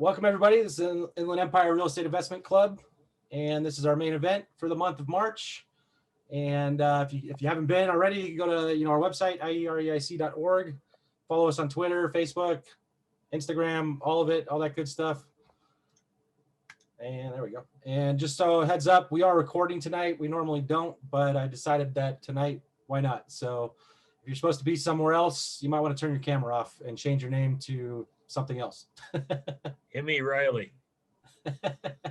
Welcome everybody. This is Inland Empire Real Estate Investment Club, and this is our main event for the month of March. And if you haven't been already, you can go to our website IEREIC.org. Follow us on Twitter, Facebook, Instagram, all of it, all that good stuff. And there we go. And just so heads up, we are recording tonight. We normally don't, but I decided that tonight, why not? So if you're supposed to be somewhere else, you might want to turn your camera off and change your name to something else. Emmy Riley.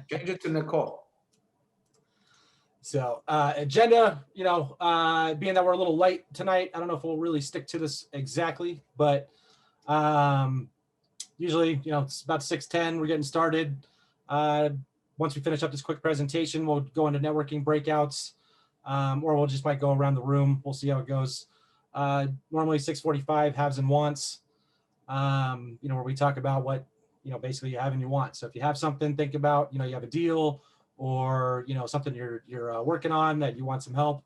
Change it to Nicole. So agenda, being that we're a little late tonight, I don't know if we'll really stick to this exactly, but usually, it's about 6:10. We're getting started. Once we finish up this quick presentation, we'll go into networking breakouts, or we'll just might go around the room. We'll see how it goes. Normally 6:45 haves and wants, where we talk about what, basically you have and you want. So if you have something, think about, you have a deal or, something you're working on that you want some help,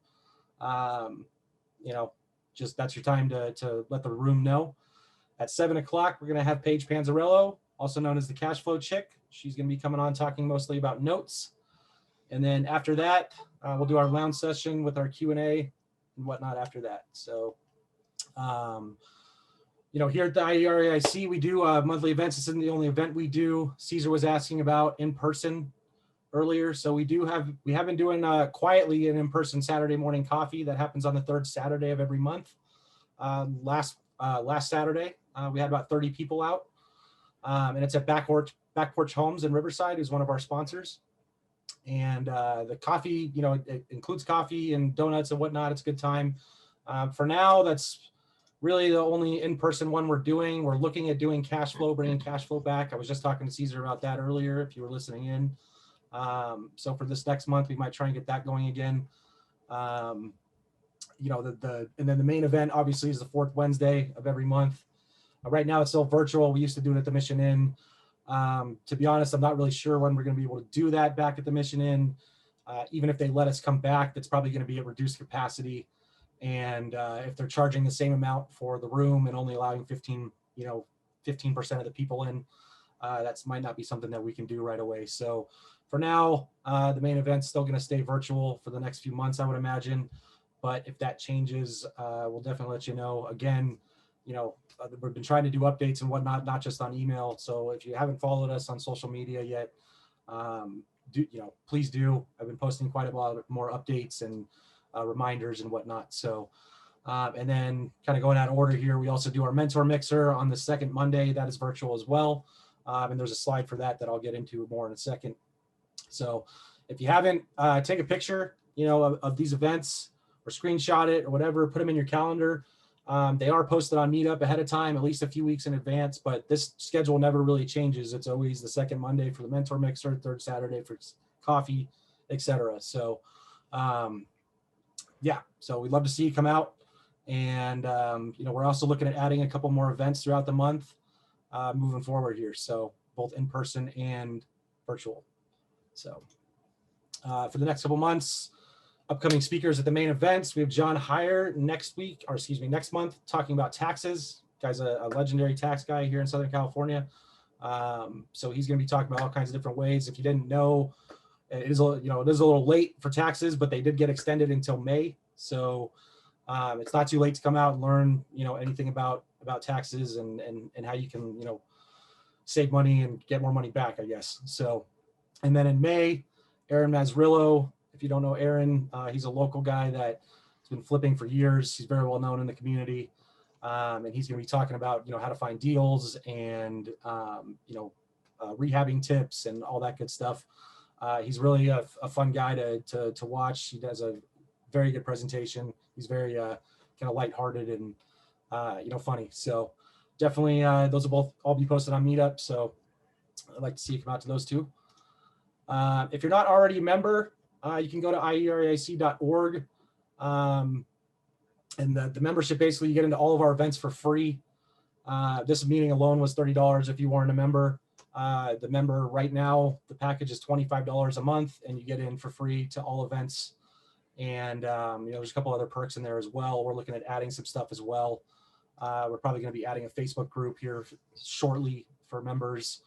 just that's your time to let the room know. At 7 o'clock, we're going to have Paige Panzarello, also known as the Cashflow Chick. She's going to be coming on talking mostly about notes. And then after that, we'll do our lounge session with our Q&A and whatnot after that. So, here at the IEREIC, we do monthly events. This isn't the only event we do. Caesar was asking about in-person earlier. So we have been doing quietly an in-person Saturday morning coffee that happens on the third Saturday of every month. Last Saturday, we had about 30 people out. And it's at Back Porch Homes in Riverside, who's one of our sponsors. And the coffee, it includes coffee and donuts and whatnot. It's a good time. For now, that's really the only in-person one we're doing. We're looking at doing cash flow, bringing cash flow back. I was just talking to Caesar about that earlier, if you were listening in. So for this next month, we might try and get that going again. And then the main event obviously is the fourth Wednesday of every month. Right now it's still virtual. We used to do it at the Mission Inn. To be honest, I'm not really sure when we're going to be able to do that back at the Mission Inn. Even if they let us come back, that's probably going to be at reduced capacity. And if they're charging the same amount for the room and only allowing 15% of the people in, that might not be something that we can do right away. So for now, the main event's still going to stay virtual for the next few months, I would imagine. But if that changes, we'll definitely let you know. Again, we've been trying to do updates and whatnot, not just on email. So if you haven't followed us on social media yet, please do. I've been posting quite a lot more updates and reminders and whatnot. So, and then kind of going out of order here, we also do our mentor mixer on the second Monday. That is virtual as well. And there's a slide for that I'll get into more in a second. So if you haven't, take a picture, of these events or screenshot it or whatever, put them in your calendar. They are posted on Meetup ahead of time, at least a few weeks in advance, but this schedule never really changes. It's always the second Monday for the mentor mixer, third Saturday for coffee, etc. So, so we'd love to see you come out. And, we're also looking at adding a couple more events throughout the month moving forward here. So both in person and virtual. So for the next couple months, upcoming speakers at the main events, we have John Heyer next month, talking about taxes. Guy's a legendary tax guy here in Southern California. So he's going to be talking about all kinds of different ways. If you didn't know, it is a little late for taxes, but they did get extended until May. So it's not too late to come out and learn, anything about taxes and how you can, save money and get more money back, I guess. So, and then in May, Aaron Mazzrillo. If you don't know Aaron, he's a local guy that's been flipping for years. He's very well known in the community. And he's going to be talking about, how to find deals and, rehabbing tips and all that good stuff. He's really a fun guy to watch. He does a very good presentation. He's very kind of lighthearted and, funny. So definitely those will all be posted on Meetup. So I'd like to see you come out to those two. If you're not already a member, you can go to IEREIC.org. And the membership, basically, you get into all of our events for free. This meeting alone was $30 if you weren't a member. The member right now, the package is $25 a month, and you get in for free to all events. And there's a couple other perks in there as well. We're looking at adding some stuff as well. We're probably going to be adding a Facebook group here shortly for members.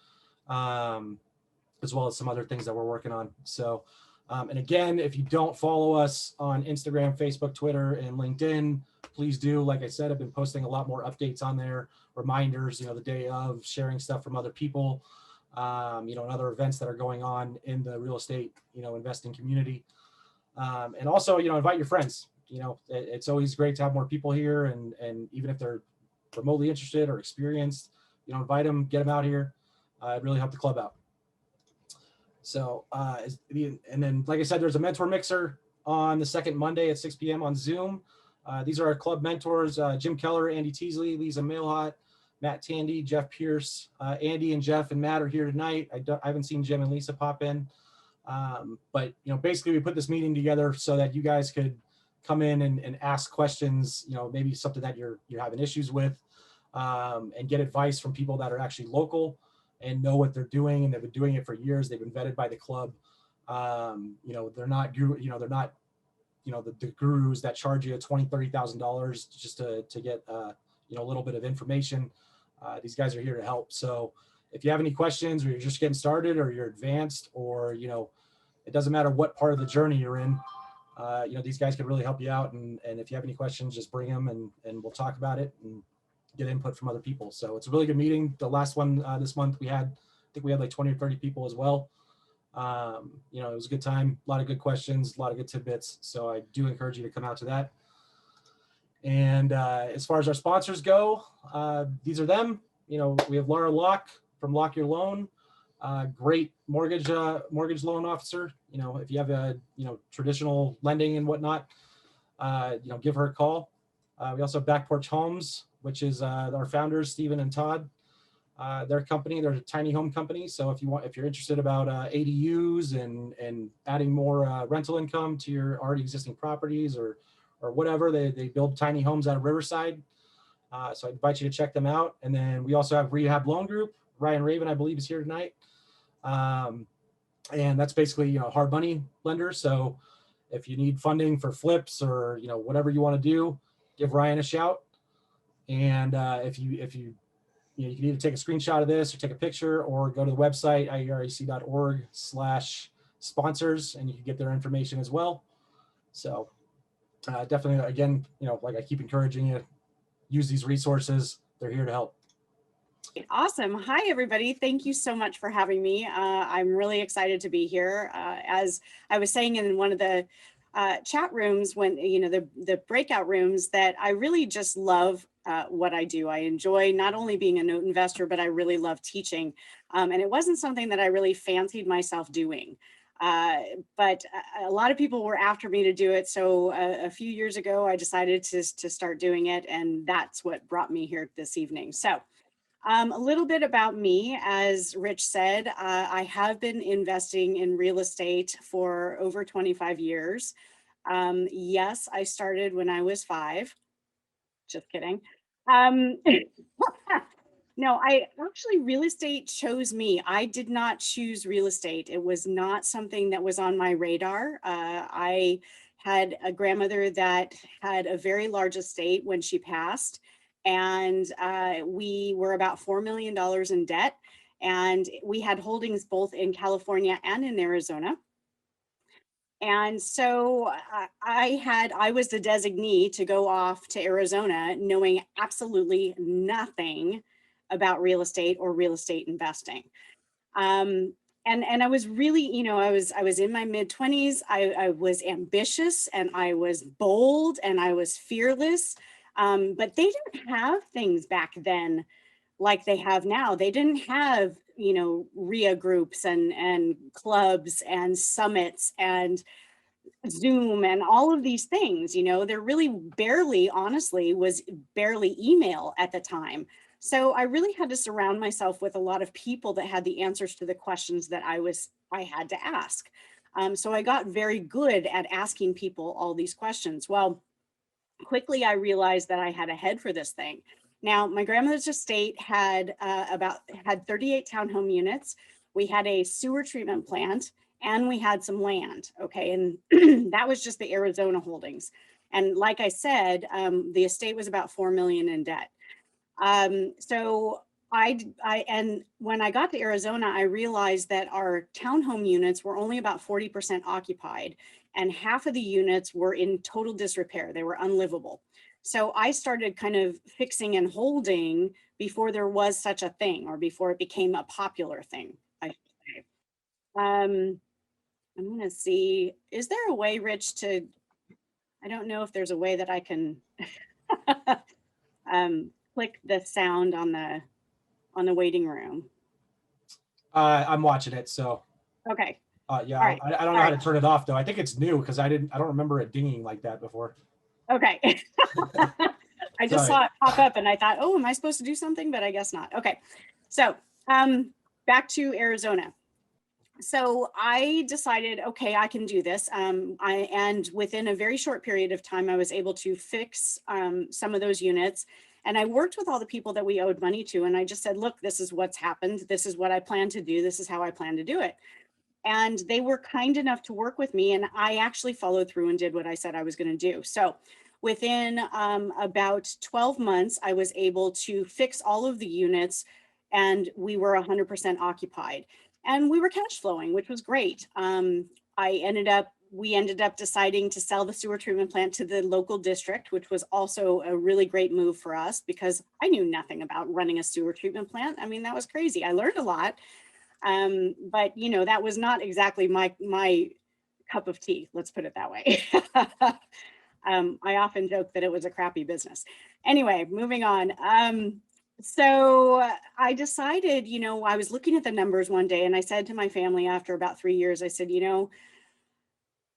as well as some other things that we're working on. So, and again, if you don't follow us on Instagram, Facebook, Twitter, and LinkedIn, please do. Like I said, I've been posting a lot more updates on there, reminders, the day of, sharing stuff from other people, and other events that are going on in the real estate, investing community. And also, invite your friends. It's always great to have more people here, and even if they're remotely interested or experienced, invite them, get them out here. It really helped the club out. So, and then, like I said, there's a mentor mixer on the second Monday at 6 p.m. on Zoom. These are our club mentors, Jim Keller, Andy Teasley, Lisa Mailhot, Matt Tandy, Jeff Pierce. Andy and Jeff and Matt are here tonight. I haven't seen Jim and Lisa pop in. But, basically we put this meeting together so that you guys could come in and ask questions, maybe something that you're having issues with, and get advice from people that are actually local and know what they're doing, and they've been doing it for years. They've been vetted by the club. They're not the gurus that charge you $20,000-$30,000 just to get a little bit of information. These guys are here to help. So if you have any questions, or you're just getting started, or you're advanced, or it doesn't matter what part of the journey you're in, these guys can really help you out. And if you have any questions, just bring them, and we'll talk about it and get input from other people. So it's a really good meeting. The last one this month I think we had like 20 or 30 people as well. It was a good time, a lot of good questions, a lot of good tidbits. So I do encourage you to come out to that. And as far as our sponsors go, these are them. We have Laura Locke from Lock Your Loan, great mortgage loan officer. If you have a traditional lending and whatnot, give her a call. We also have Back Porch Homes, which is our founders, Stephen and Todd. Their company, they're a tiny home company. So if you're interested about ADUs and adding more rental income to your already existing properties or whatever, they build tiny homes out of Riverside. So I invite you to check them out. And then we also have Rehab Loan Group. Ryan Raven, I believe, is here tonight. And that's basically, hard money lender. So if you need funding for flips or, whatever you want to do, give Ryan a shout. And if you can either take a screenshot of this or take a picture, or go to the website, IEREC.org/sponsors, and you can get their information as well. So definitely, again, like I keep encouraging you, use these resources. They're here to help. Awesome. Hi, everybody. Thank you so much for having me. I'm really excited to be here. As I was saying in one of the chat rooms, when, the breakout rooms, that I really just love what I do. I enjoy not only being a note investor, but I really love teaching. And it wasn't something that I really fancied myself doing. But a lot of people were after me to do it. So a few years ago, I decided to start doing it. And that's what brought me here this evening. So a little bit about me. As Rich said, I have been investing in real estate for over 25 years. Yes, I started when I was 5. Just kidding. No, real estate chose me. I did not choose real estate. It was not something that was on my radar. I had a grandmother that had a very large estate when she passed, and we were about $4 million in debt, and we had holdings both in California and in Arizona. And so I was the designee to go off to Arizona, knowing absolutely nothing about real estate or real estate investing. And I was really, I was in my mid-20s. I was ambitious, and I was bold, and I was fearless. But they didn't have things back then like they have now. They didn't have, RIA groups and clubs and summits and Zoom and all of these things. There really honestly was barely email at the time. So I really had to surround myself with a lot of people that had the answers to the questions that I had to ask. So I got very good at asking people all these questions. Well, quickly I realized that I had a head for this thing. Now, my grandmother's estate had 38 townhome units. We had a sewer treatment plant, and we had some land. Okay, and that was just the Arizona holdings. And like I said, the estate was about $4 million in debt. So And when I got to Arizona, I realized that our townhome units were only about 40% occupied, and half of the units were in total disrepair. They were unlivable. So I started kind of fixing and holding before there was such a thing, or before it became a popular thing, I should say. I'm gonna see, is there a way, Rich, to, I don't know if there's a way that I can click the sound on the waiting room. I'm watching it, so Okay. yeah, All right. I don't know how to turn it off though. I think it's new because I don't remember it dinging like that before. Okay. I just Sorry. saw it pop up and I thought, oh, am I supposed to do something? But I guess not. Okay. So back to Arizona. So I decided, okay, I can do this. And within a very short period of time, I was able to fix some of those units. And I worked with all the people that we owed money to. And I just said, look, this is what's happened. This is what I plan to do. This is how I plan to do it. And they were kind enough to work with me. And I actually followed through and did what I said I was going to do. So within about 12 months, I was able to fix all of the units and we were 100% occupied. And we were cash flowing, which was great. We ended up deciding to sell the sewer treatment plant to the local district, which was also a really great move for us because I knew nothing about running a sewer treatment plant. I mean, that was crazy. I learned a lot. But you know, that was not exactly my cup of tea, let's put it that way. I often joke that it was a crappy business. Anyway, moving on. So I decided, you know, I was looking at the numbers one day and I said to my family after about 3 years, I said, you know,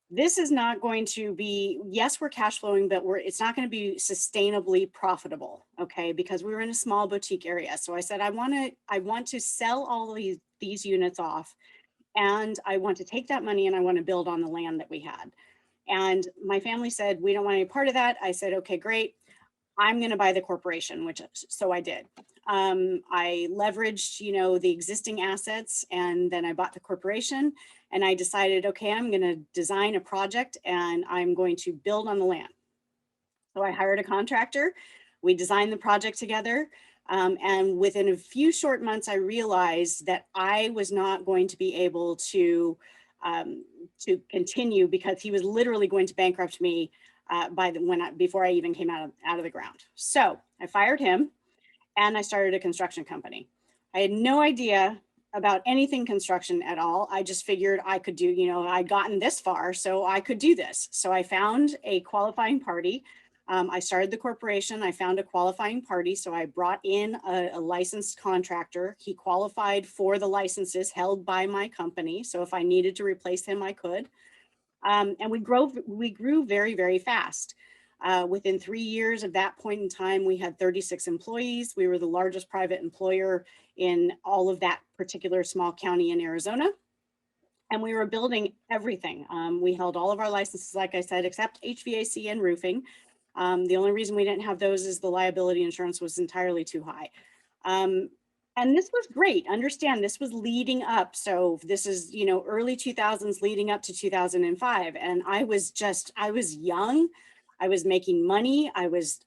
this is not going to be, yes, we're cash flowing, but it's not going to be sustainably profitable. Okay. Because we were in a small boutique area. So I said, I want to sell all of these units off and I want to take that money and I want to build on the land that we had. And my family said, we don't want any part of that. I said, okay, great. I'm going to buy the corporation, so I did. I leveraged, you know, the existing assets and then I bought the corporation and I decided, okay, I'm going to design a project and I'm going to build on the land. So I hired a contractor. We designed the project together. And within a few short months, I realized that I was not going to be able to continue because he was literally going to bankrupt me before I even came out of the ground. So I fired him and I started a construction company. I had no idea about anything construction at all. I just figured I could do, you know, I'd gotten this far, so I could do this. So I found a qualifying party. I started the corporation. I found a qualifying party. So I brought in a licensed contractor. He qualified for the licenses held by my company. So if I needed to replace him, I could. And we grew very, very fast. Within 3 years of that point in time, we had 36 employees. We were the largest private employer in all of that particular small county in Arizona. And we were building everything. We held all of our licenses, like I said, except HVAC and roofing. The only reason we didn't have those is the liability insurance was entirely too high. And this was great. Understand, this was leading up. So this is, you know, early 2000s leading up to 2005. And I was young. I was making money. I was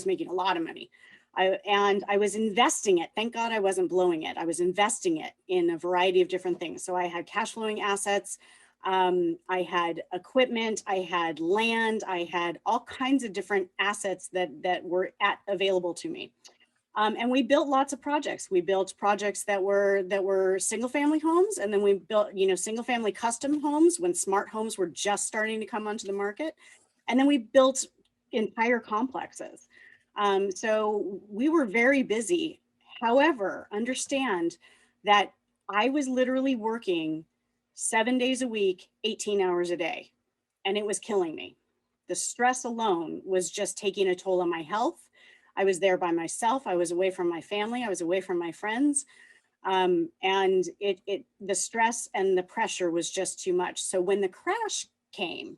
making a lot of money. And I was investing it. Thank God I wasn't blowing it. I was investing it in a variety of different things. So I had cash flowing assets. I had equipment, I had land, I had all kinds of different assets that were available to me. And we built lots of projects. We built projects that were single family homes. And then we built, you know, single family custom homes when smart homes were just starting to come onto the market. And then we built entire complexes. So we were very busy. However, understand that I was literally working 7 days a week, 18 hours a day, and it was killing me. The stress alone was just taking a toll on my health. I was there by myself. I was away from my family. I was away from my friends. And the stress and the pressure was just too much. So when the crash came,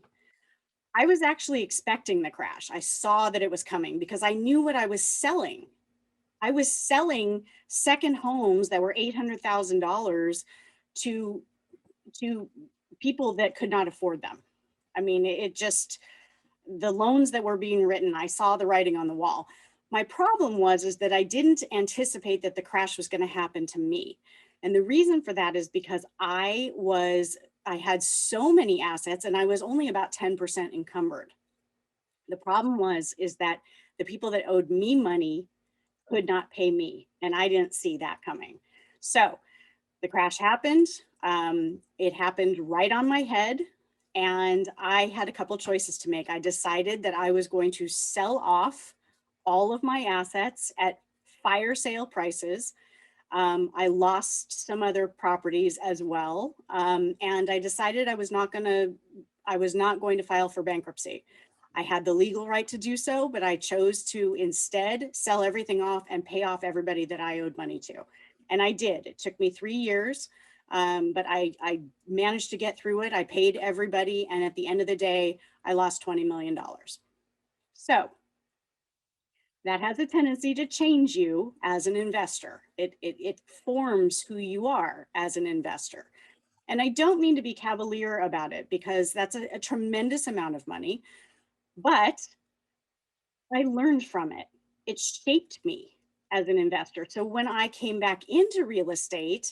I was actually expecting the crash. I saw that it was coming because I knew what I was selling. I was selling second homes that were $800,000 to people that could not afford them. I mean, the loans that were being written, I saw the writing on the wall. My problem is that I didn't anticipate that the crash was going to happen to me. And the reason for that is because I had so many assets and I was only about 10% encumbered. The problem is that the people that owed me money could not pay me, and I didn't see that coming. So the crash happened. It happened right on my head, and I had a couple choices to make. I decided that I was going to sell off all of my assets at fire sale prices. I lost some other properties as well, and I decided I was not going to file for bankruptcy. I had the legal right to do so, but I chose to instead sell everything off and pay off everybody that I owed money to. And I did. It took me 3 years, but I managed to get through it. I paid everybody. And at the end of the day, I lost $20 million. So that has a tendency to change you as an investor. It forms who you are as an investor. And I don't mean to be cavalier about it because that's a tremendous amount of money. But I learned from it. It shaped me as an investor. So when I came back into real estate,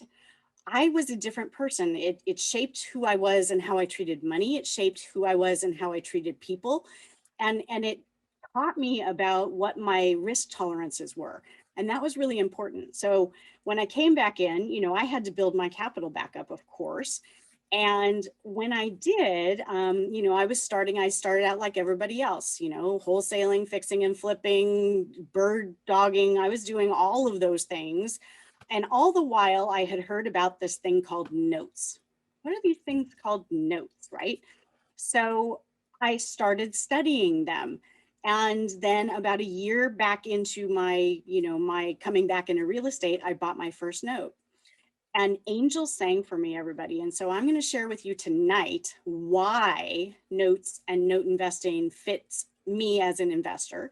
I was a different person. It shaped who I was and how I treated money. It shaped who I was and how I treated people. And it taught me about what my risk tolerances were. And that was really important. So when I came back in, I had to build my capital back up, of course. And when I did, I started out like everybody else, wholesaling, fixing and flipping, bird dogging. I was doing all of those things. And all the while I had heard about this thing called notes. What are these things called notes, right? So I started studying them. And then about a year back into my coming back into real estate, I bought my first note. And angels sang for me, everybody. And so I'm going to share with you tonight why notes and note investing fits me as an investor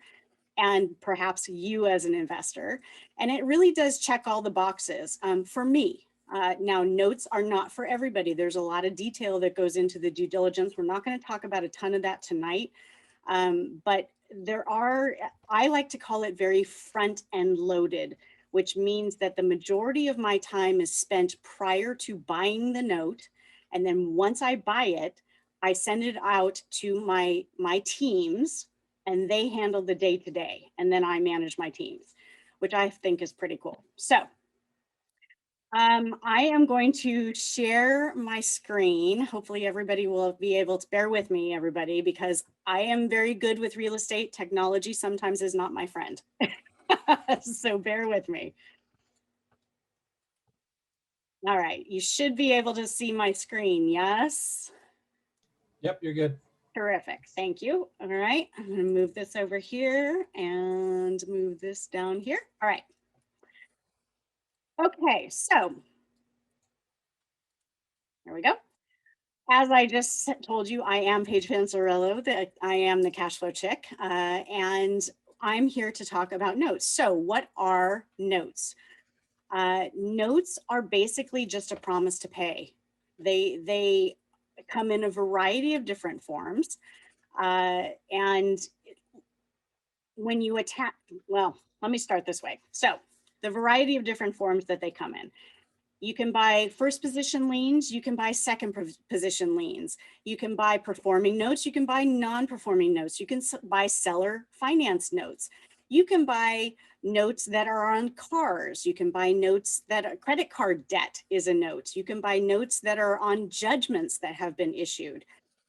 and perhaps you as an investor. And it really does check all the boxes for me. Now, notes are not for everybody. There's a lot of detail that goes into the due diligence. We're not going to talk about a ton of that tonight. But I like to call it very front end loaded, which means that the majority of my time is spent prior to buying the note. And then once I buy it, I send it out to my teams and they handle the day to day. And then I manage my teams, which I think is pretty cool. So I am going to share my screen. Hopefully everybody will be able to bear with me, everybody, because I am very good with real estate. Technology sometimes is not my friend. So bear with me. All right, you should be able to see my screen, yes? Yep, you're good. Terrific, thank you. All right, I'm gonna move this over here and move this down here. All right. Okay, so here we go. As I just told you, I am Paige Panzarello, I am the Cashflow Chick, and I'm here to talk about notes. So what are notes? Notes are basically just a promise to pay. They come in a variety of different forms. And when you attach, well, let me start this way. So the variety of different forms that they come in. You can buy first position liens, you can buy second position liens, you can buy performing notes, you can buy non-performing notes, you can buy seller finance notes, you can buy notes that are on cars, you can buy notes that a credit card debt is a note, you can buy notes that are on judgments that have been issued.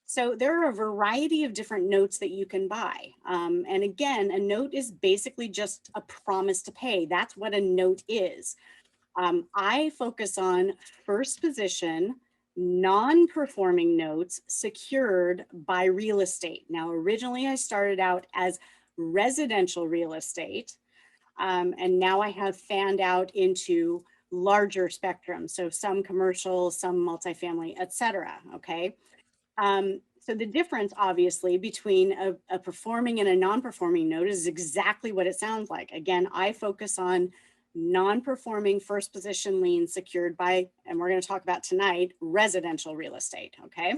So there are a variety of different notes that you can buy. And again, a note is basically just a promise to pay. That's what a note is. I focus on first position, non-performing notes secured by real estate. Now, originally I started out as residential real estate, and now I have fanned out into larger spectrum. So some commercial, some multifamily, et cetera, okay? So the difference obviously between a performing and a non-performing note is exactly what it sounds like. Again, I focus on non-performing first position liens secured by, and we're going to talk about tonight, residential real estate, okay?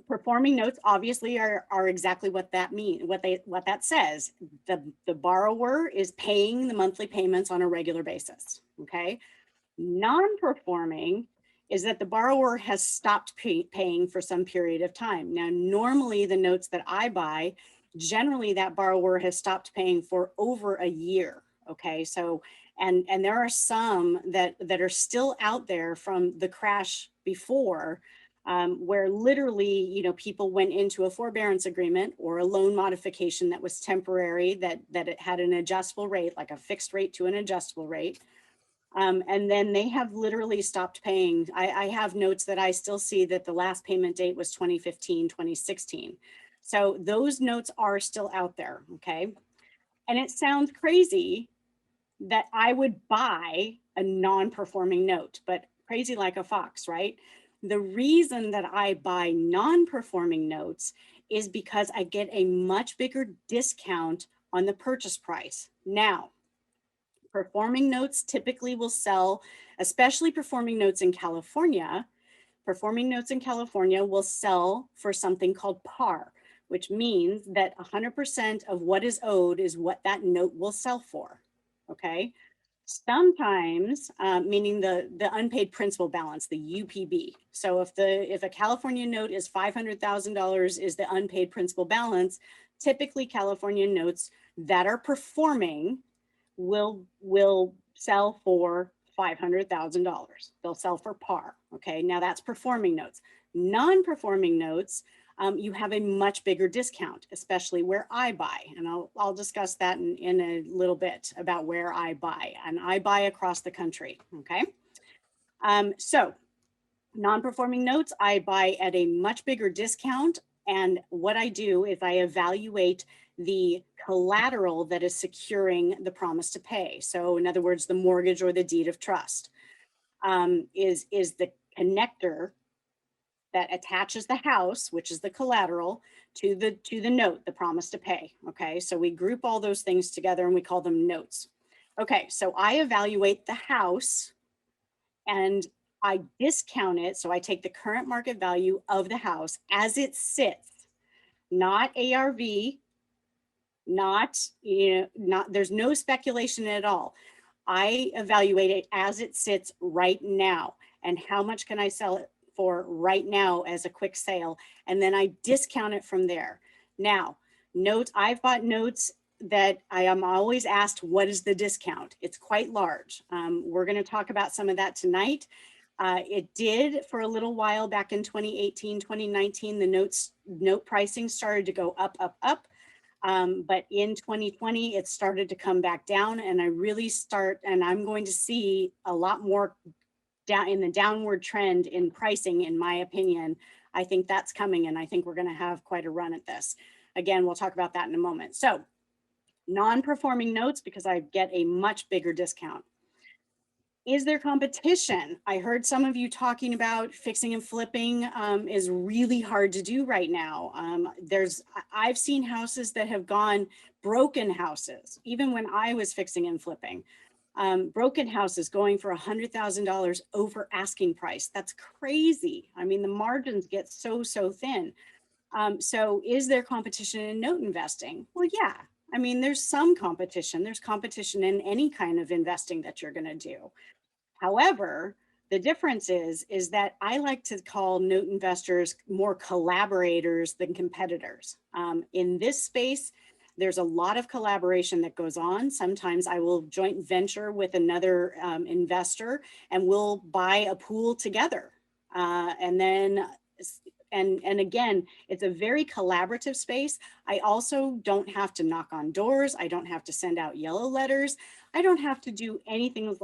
Performing notes obviously are exactly what that means, what that says. The borrower is paying the monthly payments on a regular basis, okay? Non-performing is that the borrower has stopped paying for some period of time. Now, normally the notes that I buy, generally that borrower has stopped paying for over a year, okay? So, and there are some that are still out there from the crash before, where literally, you know, people went into a forbearance agreement or a loan modification that was temporary, that it had an adjustable rate, like a fixed rate to an adjustable rate. And then they have literally stopped paying. I have notes that I still see that the last payment date was 2015, 2016. So those notes are still out there, okay? And it sounds crazy that I would buy a non-performing note, but crazy like a fox, right? The reason that I buy non-performing notes is because I get a much bigger discount on the purchase price. Now, performing notes typically will sell, especially performing notes in California. Performing notes in California will sell for something called par, which means that 100% of what is owed is what that note will sell for, okay? Sometimes, meaning the unpaid principal balance, the UPB. So if a California note is $500,000 is the unpaid principal balance, typically California notes that are performing will sell for $500,000. They'll sell for par. Okay, now that's performing notes. Non-performing notes, you have a much bigger discount, especially where I buy. And I'll discuss that in a little bit about where I buy. And I buy across the country, okay? So non-performing notes, I buy at a much bigger discount. And what I do is I evaluate the collateral that is securing the promise to pay. So in other words, the mortgage or the deed of trust is the connector that attaches the house, which is the collateral, to the note, the promise to pay. Okay, so we group all those things together and we call them notes. Okay, so I evaluate the house and I discount it. So I take the current market value of the house as it sits, not ARV, there's no speculation at all. I evaluate it as it sits right now. And how much can I sell it for right now as a quick sale? And then I discount it from there. Now, notes, I've bought notes that I am always asked, what is the discount? It's quite large. We're going to talk about some of that tonight. It did for a little while back in 2018, 2019, the note pricing started to go up, up, up. But in 2020, it started to come back down, and I'm going to see a lot more down in the downward trend in pricing, in my opinion. I think that's coming, and I think we're going to have quite a run at this. Again, we'll talk about that in a moment. So non-performing notes, because I get a much bigger discount. Is there competition? I heard some of you talking about fixing and flipping is really hard to do right now. I've seen houses that have gone broken houses, even when I was fixing and flipping. Broken houses going for $100,000 over asking price. That's crazy. I mean, the margins get so thin. So is there competition in note investing? Well, yeah. I mean, there's some competition. There's competition in any kind of investing that you're going to do. However, the difference is that I like to call note investors more collaborators than competitors. In this space, there's a lot of collaboration that goes on. Sometimes I will joint venture with another investor and we'll buy a pool together. And again, it's a very collaborative space. I also don't have to knock on doors. I don't have to send out yellow letters. I don't have to do anything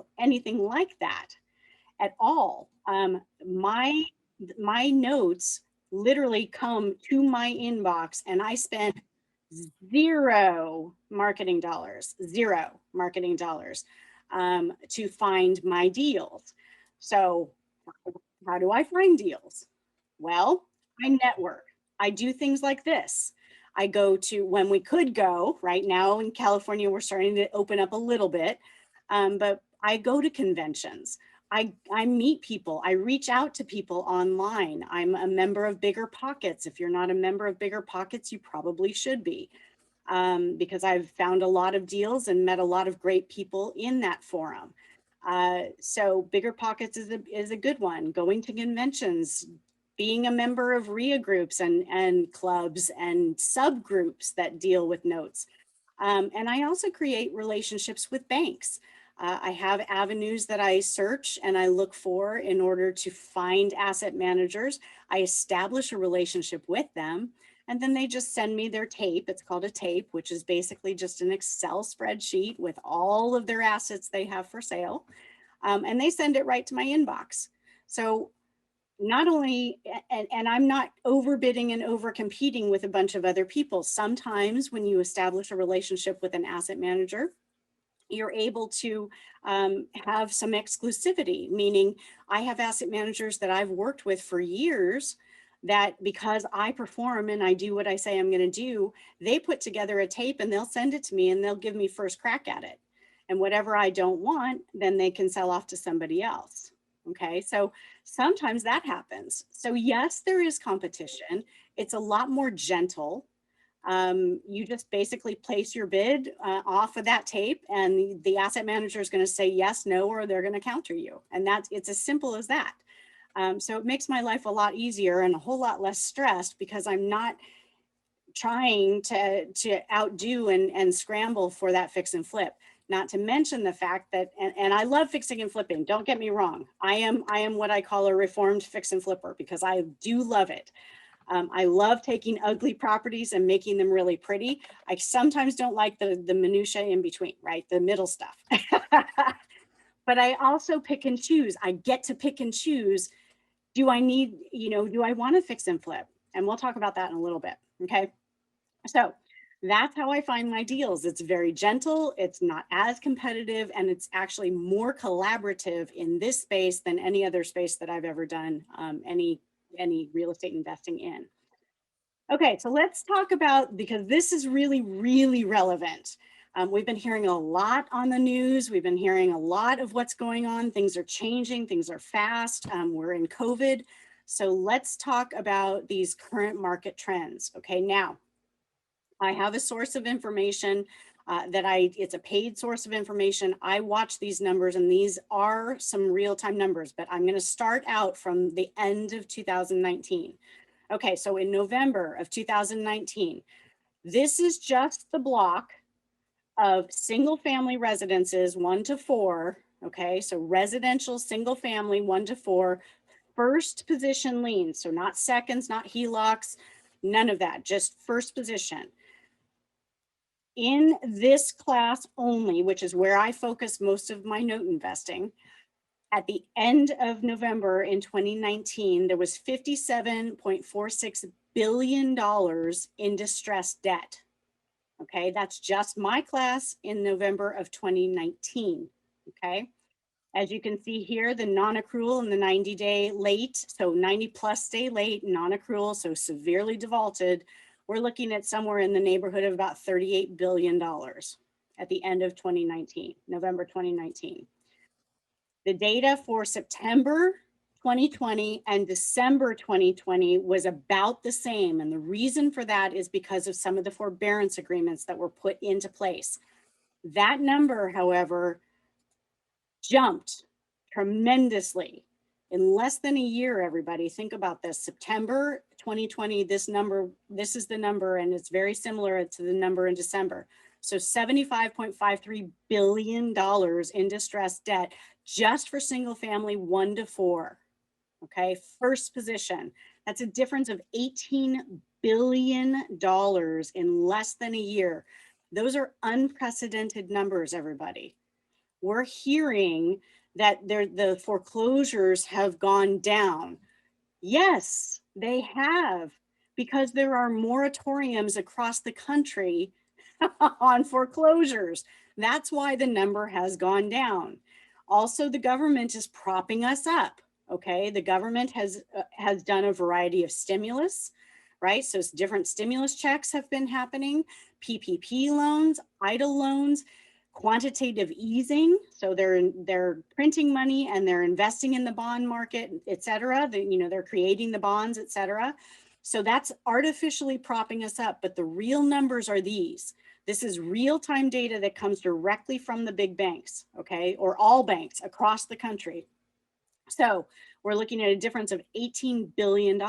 like that at all. My notes literally come to my inbox and I spend zero marketing dollars to find my deals. So how do I find deals? Well, I network. I do things like this. I go to, when we could go, right now in California, we're starting to open up a little bit, but I go to conventions. I meet people, I reach out to people online. I'm a member of Bigger Pockets. If you're not a member of Bigger Pockets, you probably should be, because I've found a lot of deals and met a lot of great people in that forum. So Bigger Pockets is a good one. Going to conventions, being a member of RIA groups and clubs and subgroups that deal with notes. And I also create relationships with banks. I have avenues that I search and I look for in order to find asset managers. I establish a relationship with them, and then they just send me their tape. It's called a tape, which is basically just an Excel spreadsheet with all of their assets they have for sale. And they send it right to my inbox. So not only, and I'm not overbidding and over competing with a bunch of other people. Sometimes when you establish a relationship with an asset manager, you're able to have some exclusivity, meaning I have asset managers that I've worked with for years that because I perform and I do what I say I'm going to do, they put together a tape and they'll send it to me and they'll give me first crack at it. And whatever I don't want, then they can sell off to somebody else. Okay, so sometimes that happens. So yes, there is competition. It's a lot more gentle. You just basically place your bid off of that tape, and the asset manager is going to say yes, no, or they're going to counter you. And it's as simple as that. So it makes my life a lot easier and a whole lot less stressed because I'm not trying to outdo and scramble for that fix and flip. Not to mention the fact that, and I love fixing and flipping, don't get me wrong. I am what I call a reformed fix and flipper because I do love it. I love taking ugly properties and making them really pretty. I sometimes don't like the minutia in between, right? The middle stuff. But I also pick and choose. I get to pick and choose. Do I need, do I want to fix and flip? And we'll talk about that in a little bit. Okay. So that's how I find my deals. It's very gentle. It's not as competitive, and it's actually more collaborative in this space than any other space that I've ever done any real estate investing in. Okay, so let's talk about, because this is really, really relevant. We've been hearing a lot on the news. We've been hearing a lot of what's going on. Things are changing. Things are fast. We're in COVID. So let's talk about these current market trends. Okay, now I have a source of information it's a paid source of information. I watch these numbers, and these are some real-time numbers, but I'm going to start out from the end of 2019. Okay, so in November of 2019, this is just the block of single family residences 1 to 4. Okay, so residential single family 1 to 4, first position liens. So not seconds, not HELOCs, none of that, just first position. In this class only, which is where I focus most of my note investing, at the end of November in 2019, there was $57.46 billion in distressed debt. Okay, that's just my class in November of 2019. Okay, as you can see here, the non-accrual and the 90-day late, so 90+ day late, non-accrual, so severely defaulted, we're looking at somewhere in the neighborhood of about $38 billion at the end of 2019, November 2019. The data for September 2020 and December 2020 was about the same. And the reason for that is because of some of the forbearance agreements that were put into place. That number, however, jumped tremendously in less than a year. Everybody, think about this. September 2020, this is the number, and it's very similar to the number in December. So $75.53 billion in distressed debt just for single family 1 to 4. Okay, first position. That's a difference of $18 billion in less than a year. Those are unprecedented numbers, everybody. We're hearing that the foreclosures have gone down. Yes, they have, because there are moratoriums across the country on foreclosures. That's why the number has gone down. Also, the government is propping us up. Okay, the government has done a variety of stimulus, right? So different stimulus checks have been happening, PPP loans, EIDL loans, quantitative easing. So they're printing money and they're investing in the bond market, et cetera. They're creating the bonds, et cetera. So that's artificially propping us up. But the real numbers are these. This is real-time data that comes directly from the big banks, okay, or all banks across the country. So we're looking at a difference of $18 billion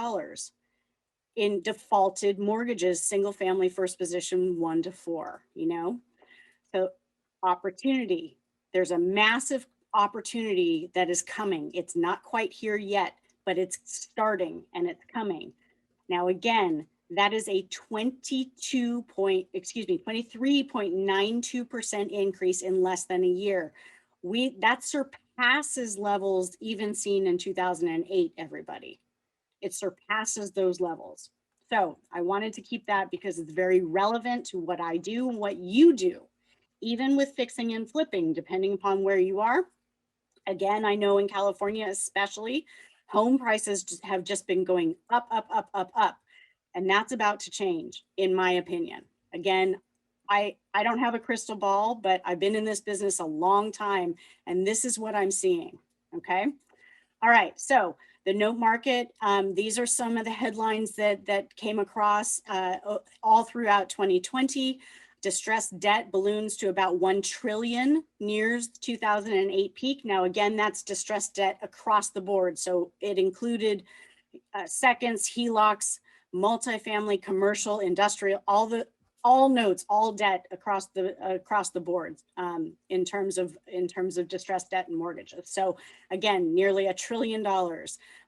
in defaulted mortgages, single family, first position, 1 to 4, So opportunity, there's a massive opportunity that is coming. It's not quite here yet, but it's starting and it's coming. Now, again, that is a 23.92% increase in less than a year. That surpasses levels even seen in 2008, everybody. It surpasses those levels. So I wanted to keep that because it's very relevant to what I do and what you do, even with fixing and flipping, depending upon where you are. Again, I know in California, especially, home prices have just been going up, up, up, up, up. And that's about to change, in my opinion. Again, I don't have a crystal ball, but I've been in this business a long time, and this is what I'm seeing, okay? All right, so the note market, these are some of the headlines that came across all throughout 2020. Distressed debt balloons to about 1 trillion, nears 2008 peak. Now, again, that's distressed debt across the board. So it included seconds, HELOCs, multifamily, commercial, industrial, all notes, all debt across the board in terms of distressed debt and mortgages. So again, nearly $1 trillion.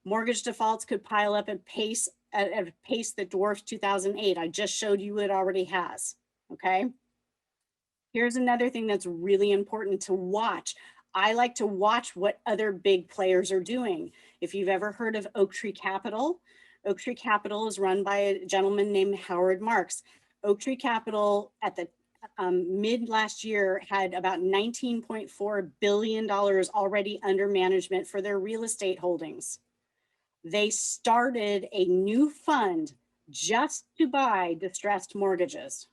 Mortgage defaults could pile up at a pace that dwarfs 2008. I just showed you it already has. Okay. Here's another thing that's really important to watch. I like to watch what other big players are doing. If you've ever heard of Oaktree Capital is run by a gentleman named Howard Marks. Oaktree Capital at the mid last year had about $19.4 billion already under management for their real estate holdings. They started a new fund just to buy distressed mortgages.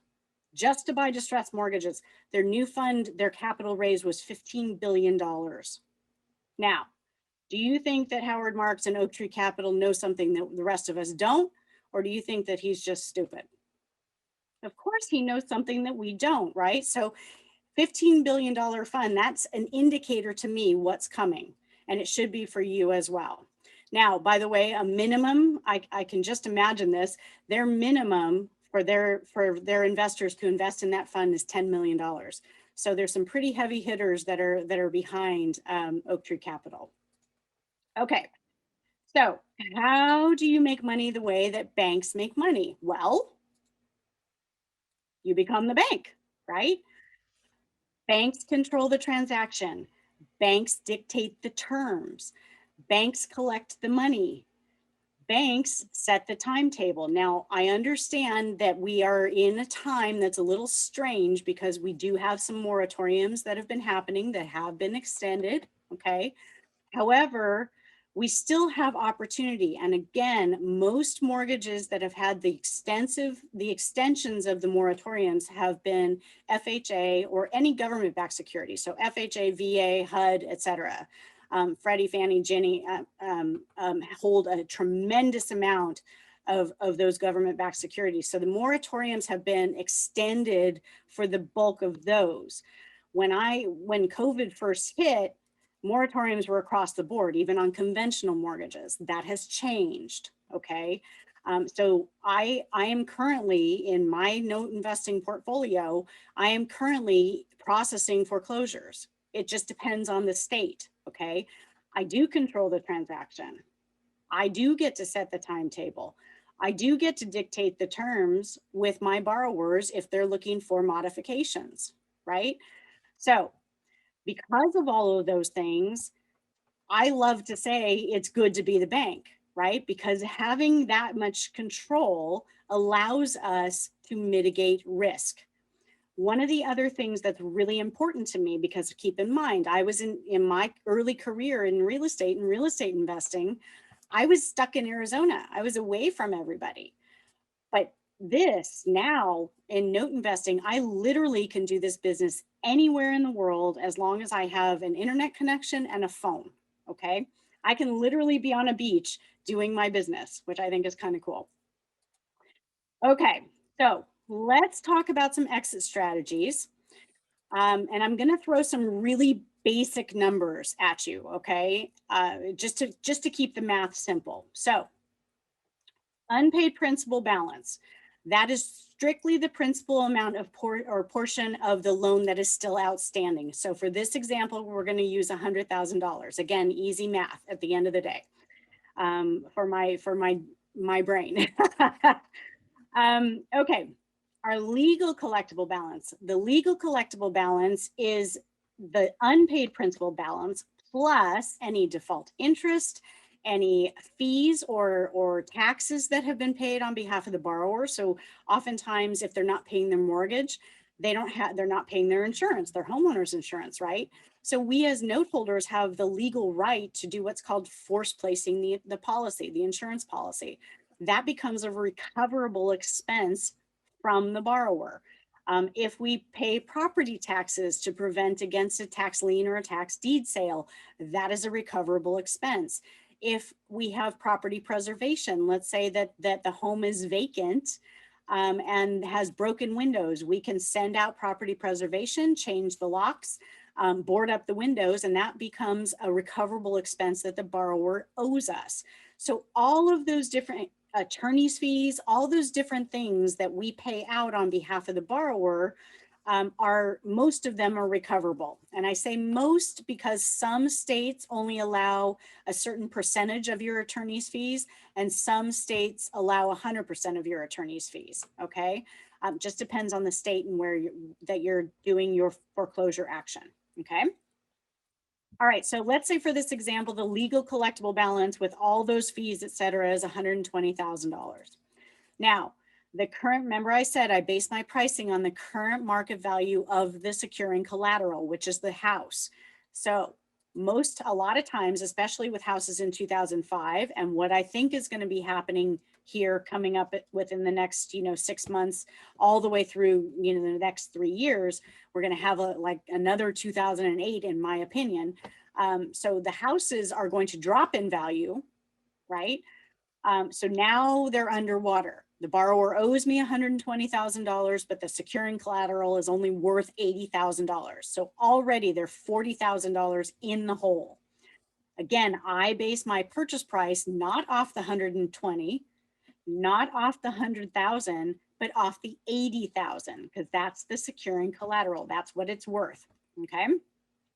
Their new fund, their capital raise was $15 billion. Now, do you think that Howard Marks and Oaktree Capital know something that the rest of us don't? Or do you think that he's just stupid? Of course he knows something that we don't, right? So $15 billion fund, that's an indicator to me what's coming. And it should be for you as well. Now, by the way, a minimum, I can just imagine this, their minimum for their investors to invest in that fund is $10 million. So there's some pretty heavy hitters that are behind Oaktree Capital. Okay, so how do you make money the way that banks make money? Well, you become the bank, right? Banks control the transaction. Banks dictate the terms. Banks collect the money. Banks set the timetable. Now, I understand that we are in a time that's a little strange because we do have some moratoriums that have been happening that have been extended, okay? However, we still have opportunity. And again, most mortgages that have had the extensions of the moratoriums have been FHA or any government-backed security. So FHA, VA, HUD, et cetera. Freddie, Fannie, Ginnie hold a tremendous amount of those government-backed securities. So the moratoriums have been extended for the bulk of those. When COVID first hit, moratoriums were across the board, even on conventional mortgages. That has changed, okay? So I am currently, in my note investing portfolio, I am currently processing foreclosures. It just depends on the state, okay? I do control the transaction. I do get to set the timetable. I do get to dictate the terms with my borrowers if they're looking for modifications, right? So because of all of those things, I love to say it's good to be the bank, right? Because having that much control allows us to mitigate risk. One of the other things that's really important to me, because keep in mind, I was in my early career in real estate and real estate investing, I was stuck in Arizona. I was away from everybody. But this now in note investing, I literally can do this business anywhere in the world as long as I have an internet connection and a phone. Okay. I can literally be on a beach doing my business, which I think is kind of cool. Okay. So let's talk about some exit strategies. And I'm going to throw some really basic numbers at you. Okay. Just to keep the math simple. So unpaid principal balance. That is strictly the principal amount of portion of the loan that is still outstanding. So for this example, we're going to use $100,000. Again, easy math at the end of the day for my brain. Okay, our legal collectible balance. The legal collectible balance is the unpaid principal balance plus any default interest, any fees or taxes that have been paid on behalf of the borrower. So oftentimes if they're not paying their mortgage, they're not paying their insurance, their homeowner's insurance, right? So we as note holders have the legal right to do what's called force placing the policy, the insurance policy. That becomes a recoverable expense from the borrower. If we pay property taxes to prevent against a tax lien or a tax deed sale, that is a recoverable expense. If we have property preservation, let's say that the home is vacant and has broken windows, we can send out property preservation, change the locks, board up the windows, and that becomes a recoverable expense that the borrower owes us. So all of those different attorney's fees, all those different things that we pay out on behalf of the borrower, most of them are recoverable. And I say most because some states only allow a certain percentage of your attorney's fees, and some states allow 100% of your attorney's fees. Okay, just depends on the state and where you're doing your foreclosure action. Okay. All right, so let's say for this example, the legal collectible balance with all those fees, et cetera, is $120,000. Now, the current, remember I said I base my pricing on the current market value of the securing collateral, which is the house. So a lot of times, especially with houses in 2005, and what I think is going to be happening here coming up within the next 6 months all the way through the next 3 years, we're going to have like another 2008 in my opinion. So the houses are going to drop in value, right? So now they're underwater. The borrower owes me $120,000, but the securing collateral is only worth $80,000. So already they're $40,000 in the hole. Again, I base my purchase price not off the 120, not off the 100,000, but off the 80,000, because that's the securing collateral. That's what it's worth. Okay.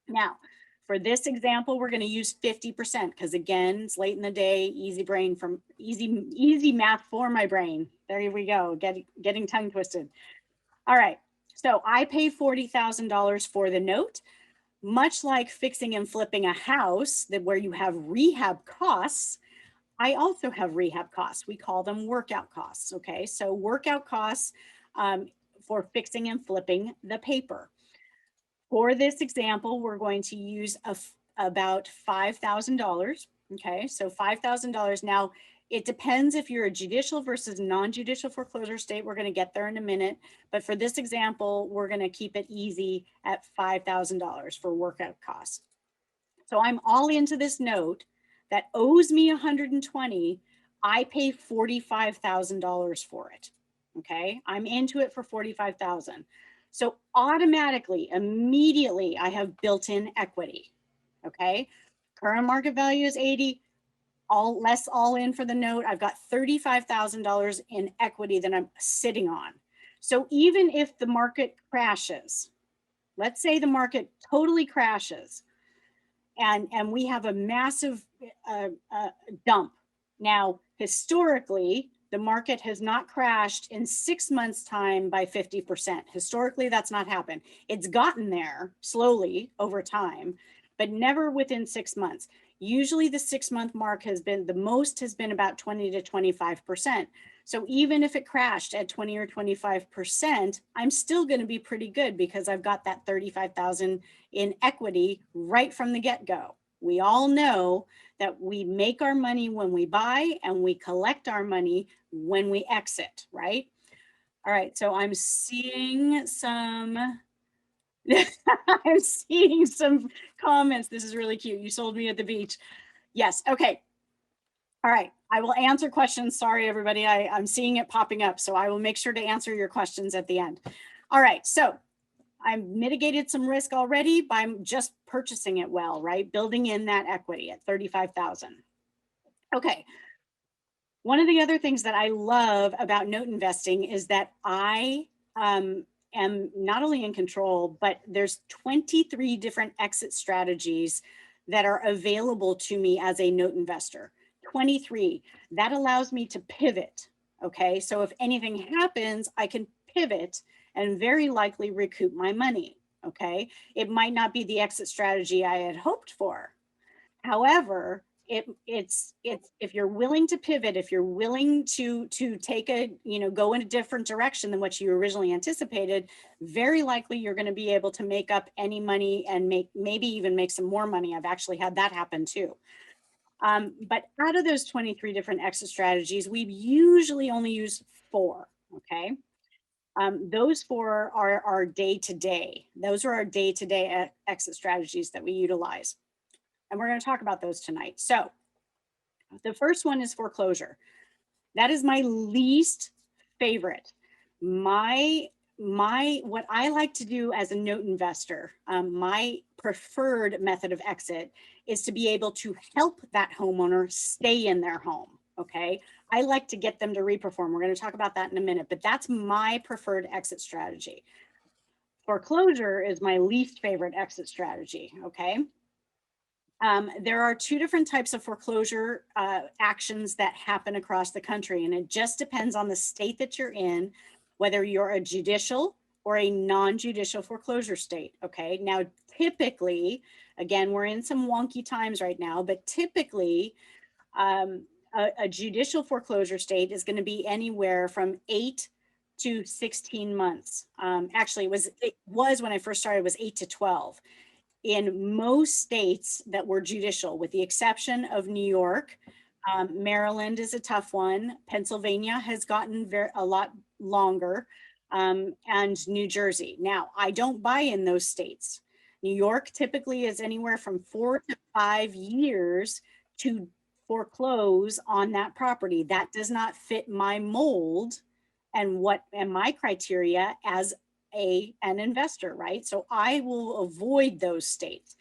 Now, for this example, we're going to use 50% because again, it's late in the day, easy math for my brain. There we go. Getting tongue twisted. All right. So I pay $40,000 for the note, much like fixing and flipping a house where you have rehab costs. I also have rehab costs. We call them workout costs. Okay. So workout costs for fixing and flipping the paper. For this example, we're going to use about $5,000. Okay, so $5,000. Now, it depends if you're a judicial versus non-judicial foreclosure state. We're going to get there in a minute. But for this example, we're going to keep it easy at $5,000 for workout costs. So I'm all into this note that owes me $120,000. I pay $45,000 for it. Okay, I'm into it for $45,000. So automatically, immediately, I have built-in equity. Okay, current market value is 80, all in for the note. I've got $35,000 in equity that I'm sitting on. So even if the market crashes, let's say the market totally crashes, and we have a massive dump. Now, historically, the market has not crashed in 6 months' time by 50%. Historically, that's not happened. It's gotten there slowly over time, but never within 6 months. Usually the 6-month mark has been, the most has been about 20 to 25%. So even if it crashed at 20 or 25%, I'm still going to be pretty good because I've got that 35,000 in equity right from the get-go. We all know that we make our money when we buy and we collect our money when we exit, right? All right, so I'm seeing some, I'm seeing some comments. This is really cute. You sold me at the beach. Yes, okay. All right, I will answer questions. Sorry, everybody, I'm seeing it popping up, so I will make sure to answer your questions at the end. All right, so I've mitigated some risk already by just purchasing it well, right? Building in that equity at 35,000. Okay. One of the other things that I love about note investing is that I am not only in control, but there's 23 different exit strategies that are available to me as a note investor. 23. That allows me to pivot. Okay. So if anything happens, I can pivot and very likely recoup my money. Okay. It might not be the exit strategy I had hoped for. However, it's if you're willing to pivot, if you're willing to take a, go in a different direction than what you originally anticipated, very likely you're going to be able to make up any money and maybe even make some more money. I've actually had that happen too. But out of those 23 different exit strategies, we've usually only used 4. Okay. Those 4 are our day-to-day. Those are our day-to-day exit strategies that we utilize. And we're going to talk about those tonight. So the first one is foreclosure. That is my least favorite. What I like to do as a note investor, my preferred method of exit is to be able to help that homeowner stay in their home. Okay. I like to get them to reperform. We're going to talk about that in a minute, but that's my preferred exit strategy. Foreclosure is my least favorite exit strategy. Okay. There are 2 different types of foreclosure actions that happen across the country, and it just depends on the state that you're in, whether you're a judicial or a non-judicial foreclosure state. Okay, now typically, again, we're in some wonky times right now, but typically a judicial foreclosure state is going to be anywhere from 8 to 16 months. Actually, it was when I first started, it was 8 to 12. In most states that were judicial, with the exception of New York, Maryland is a tough one. Pennsylvania has gotten a lot longer, and New Jersey. Now, I don't buy in those states. New York typically is anywhere from 4 to 5 years to foreclose on that property. That does not fit my mold and my criteria as an investor, right? So I will avoid those states.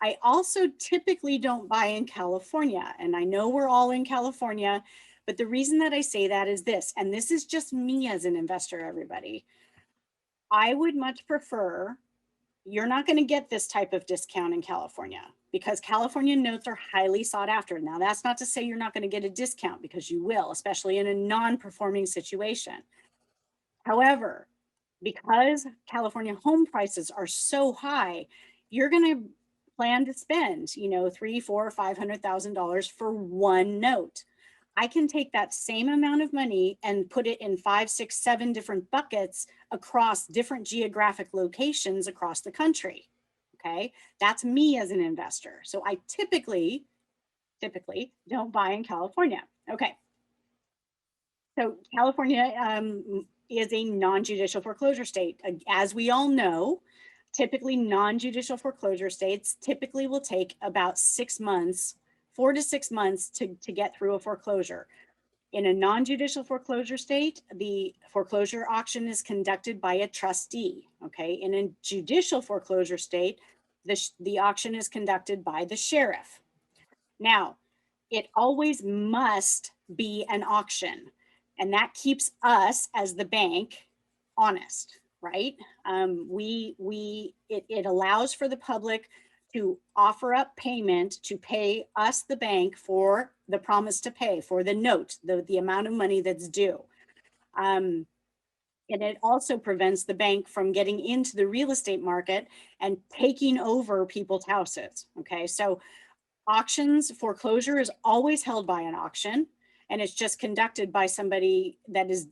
I also typically don't buy in California, and I know we're all in California, but the reason that I say that is this, and this is just me as an investor, everybody. I would much prefer, you're not going to get this type of discount in California because California notes are highly sought after. Now, that's not to say you're not going to get a discount, because you will, especially in a non-performing situation. However, because California home prices are so high, you're going to plan to spend, $300,000, $400,000, $500,000 for one note. I can take that same amount of money and put it in 5, 6, 7 different buckets across different geographic locations across the country. Okay, that's me as an investor. So I typically don't buy in California. Okay. So California is a non-judicial foreclosure state. As we all know, typically non-judicial foreclosure states typically will take about 6 months, 4 to 6 months to get through a foreclosure. In a non-judicial foreclosure state, the foreclosure auction is conducted by a trustee. Okay, in a judicial foreclosure state, the auction is conducted by the sheriff. Now, it always must be an auction. And that keeps us as the bank honest, right? It allows for the public to offer up payment to pay us, the bank, for the promise to pay, for the note, the amount of money that's due. And it also prevents the bank from getting into the real estate market and taking over people's houses. Okay, so auctions, foreclosure is always held by an auction. And it's just conducted by somebody that is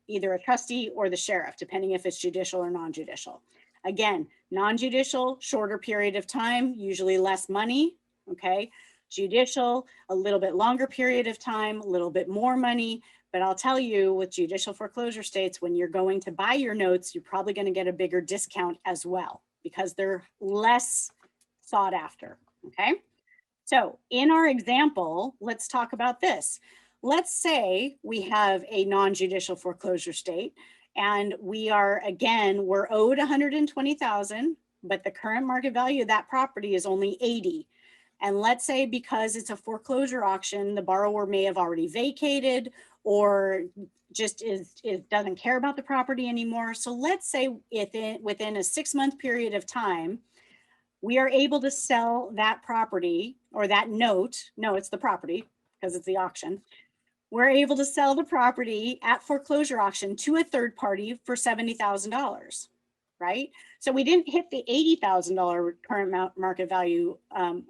either a trustee or the sheriff, depending if it's judicial or non-judicial. Again, non-judicial, shorter period of time, usually less money. Okay. Judicial, a little bit longer period of time, a little bit more money. But I'll tell you, with judicial foreclosure states, when you're going to buy your notes, you're probably going to get a bigger discount as well because they're less sought after. Okay. So in our example, let's talk about this. Let's say we have a non-judicial foreclosure state and we are, again, we're owed 120,000, but the current market value of that property is only 80. And let's say because it's a foreclosure auction, the borrower may have already vacated or just doesn't care about the property anymore. So let's say within a 6-month period of time, we are able to sell that property or that note. No, it's the property because it's the auction. We're able to sell the property at foreclosure auction to a third party for $70,000, right? So we didn't hit the $80,000 current market value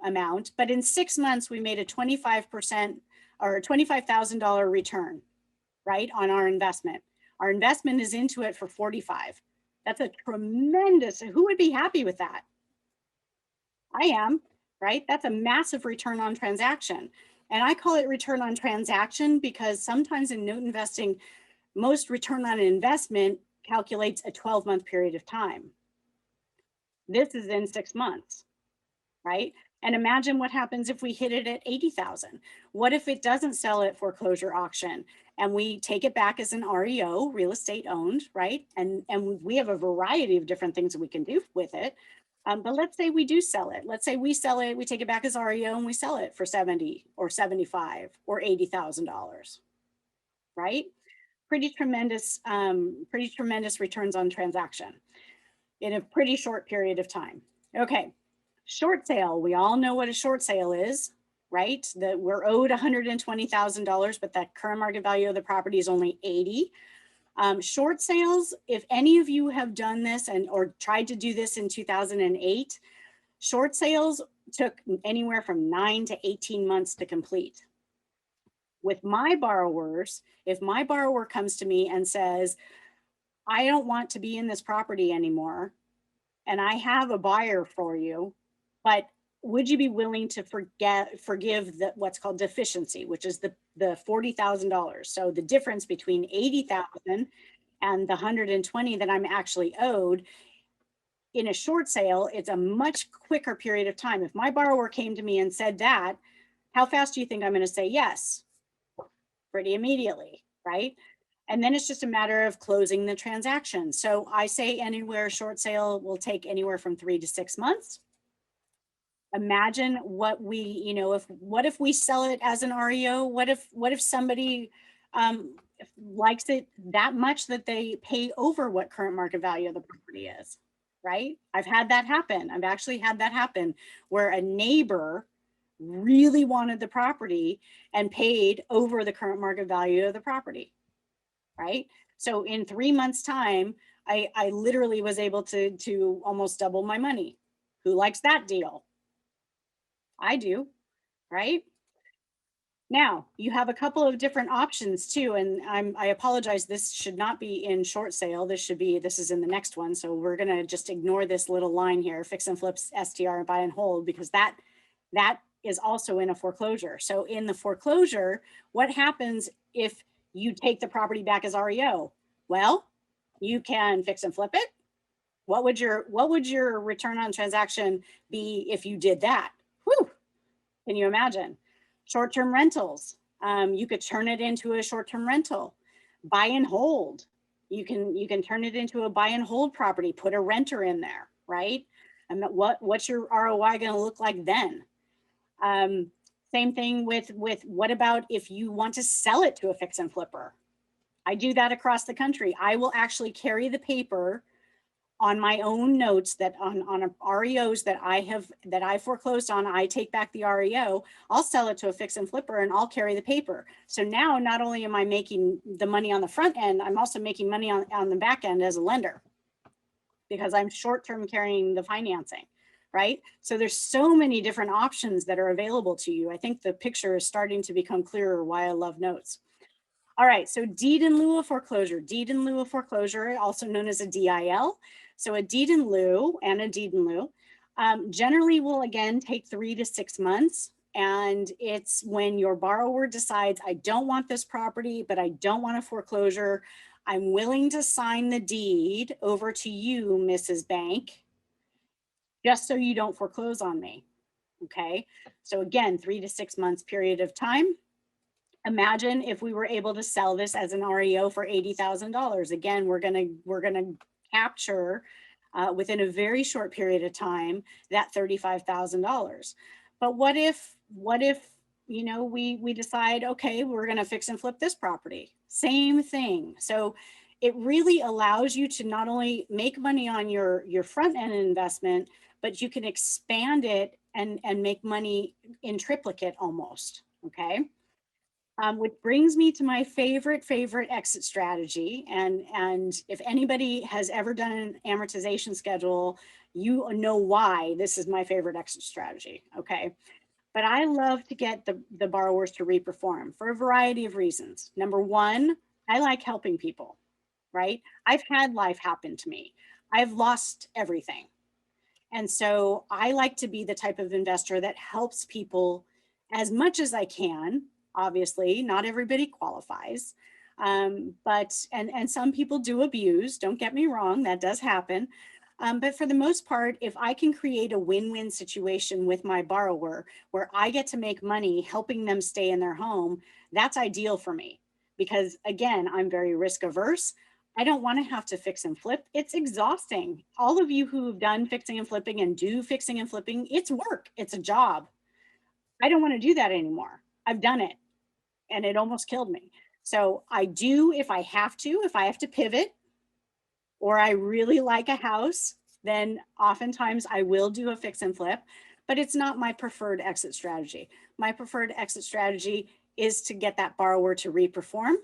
amount, but in 6 months, we made a 25% or $25,000 return, right, on our investment. Our investment is into it for 45. That's a tremendous, who would be happy with that? I am, right? That's a massive return on transaction. And I call it return on transaction because sometimes in note investing, most return on investment calculates a 12-month period of time. This is in 6 months, right? And imagine what happens if we hit it at 80,000. What if it doesn't sell at foreclosure auction and we take it back as an REO, real estate owned, right? And we have a variety of different things that we can do with it. But let's say we do sell it. Let's say we sell it, we take it back as REO and we sell it for 70 or 75 or $80,000, right? Pretty tremendous returns on transaction in a pretty short period of time. Okay, short sale. We all know what a short sale is, right? That we're owed $120,000, but that current market value of the property is only 80. Short sales, if any of you have done this or tried to do this in 2008, short sales took anywhere from 9 to 18 months to complete. With my borrowers, if my borrower comes to me and says, I don't want to be in this property anymore, and I have a buyer for you, but would you be willing to forgive what's called deficiency, which is the $40,000? So the difference between 80,000 and the 120 that I'm actually owed. In a short sale, it's a much quicker period of time. If my borrower came to me and said that, how fast do you think I'm going to say yes? Pretty immediately, right? And then it's just a matter of closing the transaction. So I say anywhere short sale will take anywhere from 3 to 6 months. Imagine what we, what if we sell it as an REO? What if somebody likes it that much that they pay over what current market value of the property is, right? I've had that happen. I've actually had that happen where a neighbor really wanted the property and paid over the current market value of the property, right? So in 3 months' time, I literally was able to almost double my money. Who likes that deal? I do, right? Now, you have a couple of different options too, and I apologize, this should not be in short sale. This is in the next one. So we're gonna just ignore this little line here, fix and flips, STR, and buy and hold, because that is also in a foreclosure. So in the foreclosure, what happens if you take the property back as REO? Well, you can fix and flip it. What would your return on transaction be if you did that? Whew, can you imagine? Short-term rentals, you could turn it into a short-term rental. Buy and hold, you can turn it into a buy and hold property, put a renter in there, right? And what's your ROI going to look like then? Same thing with what about if you want to sell it to a fix and flipper? I do that across the country. I will actually carry the paper on my own notes that on REOs that I foreclosed on. I take back the REO, I'll sell it to a fix and flipper and I'll carry the paper. So now not only am I making the money on the front end, I'm also making money on the back end as a lender because I'm short-term carrying the financing, right? So there's so many different options that are available to you. I think the picture is starting to become clearer why I love notes. All right, so deed in lieu of foreclosure. Deed in lieu of foreclosure, also known as a DIL. So a deed in lieu and a deed in lieu generally will, again, take 3 to 6 months. And it's when your borrower decides, I don't want this property, but I don't want a foreclosure. I'm willing to sign the deed over to you, Mrs. Bank, just so you don't foreclose on me. Okay. So again, 3 to 6 months period of time. Imagine if we were able to sell this as an REO for $80,000. Again, we're gonna capture within a very short period of time that $35,000. But what if you know we decide, okay, we're gonna fix and flip this property? Same thing. So it really allows you to not only make money on your front end investment, but you can expand it and make money in triplicate almost. Okay. Which brings me to my favorite exit strategy. And if anybody has ever done an amortization schedule, you know why this is my favorite exit strategy. Okay. But I love to get the borrowers to reperform for a variety of reasons. Number one, I like helping people, right? I've had life happen to me. I've lost everything. And so I like to be the type of investor that helps people as much as I can. Obviously, not everybody qualifies, but some people do abuse. Don't get me wrong, that does happen. But for the most part, if I can create a win-win situation with my borrower where I get to make money helping them stay in their home, that's ideal for me. Because again, I'm very risk averse. I don't want to have to fix and flip. It's exhausting. All of you who've done fixing and flipping and do fixing and flipping, it's work. It's a job. I don't want to do that anymore. I've done it and it almost killed me. So I do if I have to pivot, or I really like a house, then oftentimes I will do a fix and flip, but it's not my preferred exit strategy. My preferred exit strategy is to get that borrower to reperform.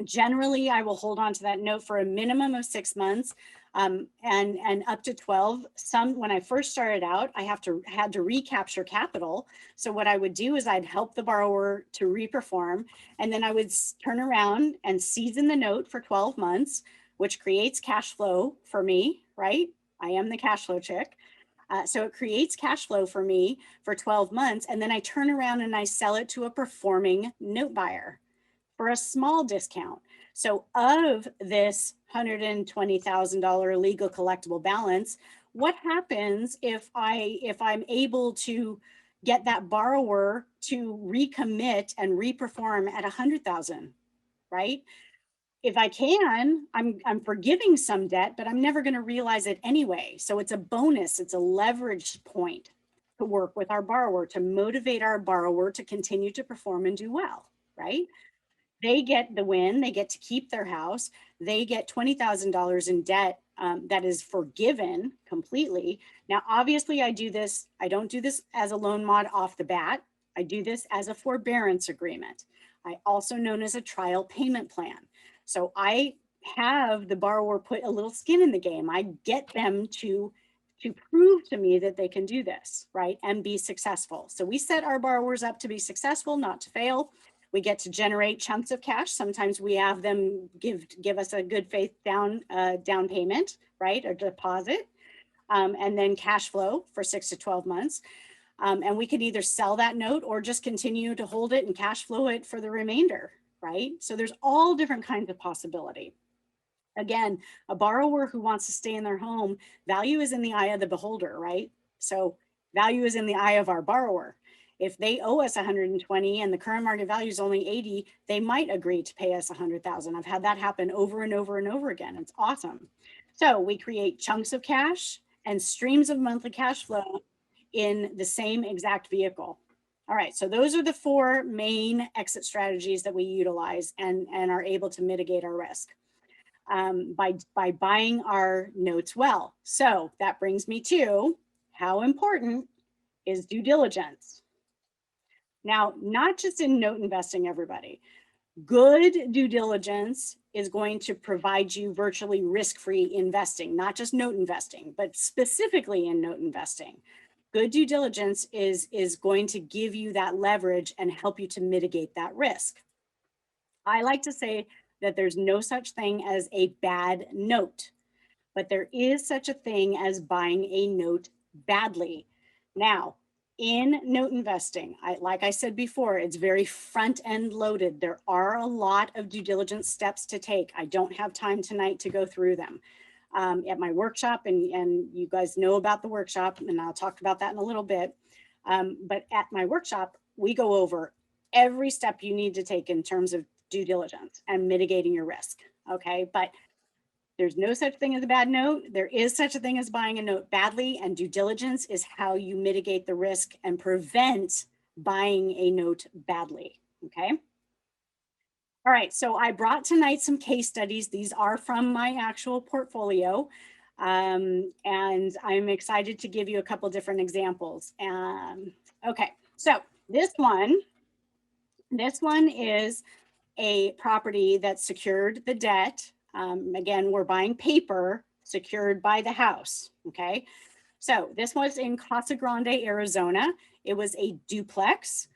Generally, I will hold on to that note for a minimum of 6 months and up to 12. When I first started out, I had to recapture capital. So what I would do is I'd help the borrower to reperform, and then I would turn around and season the note for 12 months, which creates cash flow for me, right? I am the cash flow chick. So it creates cash flow for me for 12 months. And then I turn around and I sell it to a performing note buyer for a small discount. So of this $120,000 legal collectible balance, what happens if I'm able to get that borrower to recommit and reperform at 100,000, right? If I can, I'm forgiving some debt, but I'm never going to realize it anyway. So it's a bonus. It's a leverage point to work with our borrower, to motivate our borrower to continue to perform and do well, right? They get the win. They get to keep their house. They get $20,000 in debt that is forgiven completely. Now, obviously, I don't do this as a loan mod off the bat. I do this as a forbearance agreement. I also known as a trial payment plan. So I have the borrower put a little skin in the game. I get them to prove to me that they can do this, right, and be successful. So we set our borrowers up to be successful, not to fail. We get to generate chunks of cash. Sometimes we have them give us a good faith down payment, right, a deposit, and then cash flow for 6 to 12 months. And we could either sell that note or just continue to hold it and cash flow it for the remainder, right? So there's all different kinds of possibility. Again, a borrower who wants to stay in their home, value is in the eye of the beholder, right? So value is in the eye of our borrower. If they owe us 120 and the current market value is only 80, they might agree to pay us 100,000. I've had that happen over and over and over again. It's awesome. So we create chunks of cash and streams of monthly cash flow in the same exact vehicle. All right, so those are the 4 main exit strategies that we utilize and are able to mitigate our risk by buying our notes well. So that brings me to how important is due diligence. Now, not just in note investing, everybody. Good due diligence is going to provide you virtually risk-free investing, not just note investing, but specifically in note investing. Good due diligence is going to give you that leverage and help you to mitigate that risk. I like to say that there's no such thing as a bad note, but there is such a thing as buying a note badly. Now, In note investing, like I said before, it's very front end loaded. There are a lot of due diligence steps to take. I don't have time tonight to go through them. At my workshop, and you guys know about the workshop, and I'll talk about that in a little bit. But at my workshop, we go over every step you need to take in terms of due diligence and mitigating your risk. Okay, but there's no such thing as a bad note. There is such a thing as buying a note badly, and due diligence is how you mitigate the risk and prevent buying a note badly. Okay. All right, so I brought tonight some case studies. These are from my actual portfolio. And I'm excited to give you a couple different examples. Okay, so this one is a property that secured the debt. Again, we're buying paper secured by the house, okay? So this was in Casa Grande, Arizona. It was a duplex.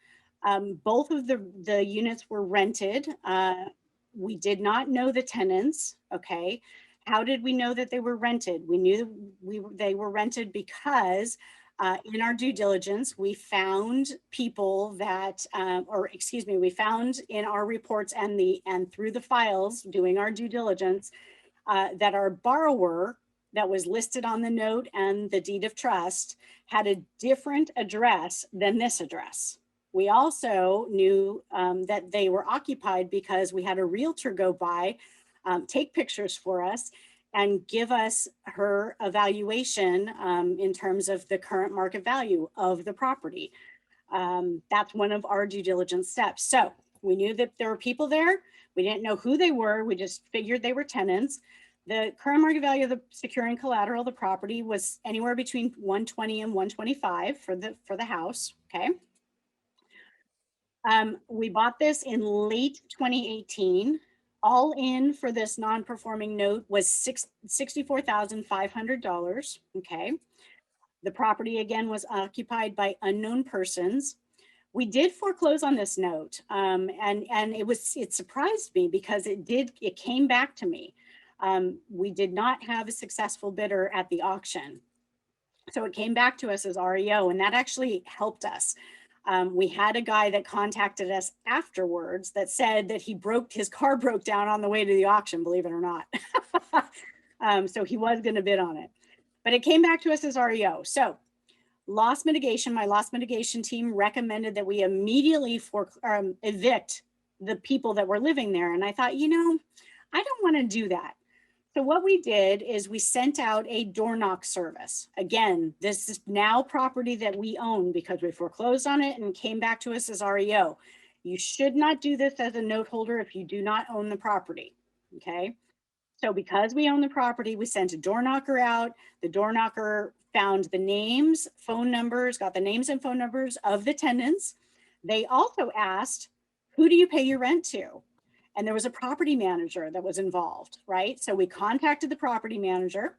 Both of the units were rented. We did not know the tenants, okay? How did we know that they were rented? We knew they were rented because in our due diligence, we found people that, we found in our reports and through the files doing our due diligence that our borrower that was listed on the note and the deed of trust had a different address than this address. We also knew that they were occupied because we had a realtor go by, take pictures for us, and give us her evaluation in terms of the current market value of the property. That's one of our due diligence steps. So we knew that there were people there. We didn't know who they were. We just figured they were tenants. The current market value of the securing collateral of the property was anywhere between 120 and 125 for the house, okay? We bought this in late 2018. All in for this non-performing note was $64,500, okay? The property again was occupied by unknown persons. We did foreclose on this note, and it surprised me because it came back to me. We did not have a successful bidder at the auction. So it came back to us as REO, and that actually helped us. We had a guy that contacted us afterwards that said that his car broke down on the way to the auction, believe it or not. So he was going to bid on it, but it came back to us as REO. So loss mitigation, my loss mitigation team recommended that we immediately evict the people that were living there. And I thought, I don't want to do that. So what we did is we sent out a door knock service. Again, this is now property that we own because we foreclosed on it and came back to us as REO. You should not do this as a note holder if you do not own the property, okay? So because we own the property, we sent a door knocker out. The door knocker found the names, phone numbers, got the names and phone numbers of the tenants. They also asked, who do you pay your rent to? And there was a property manager that was involved, right? So we contacted the property manager.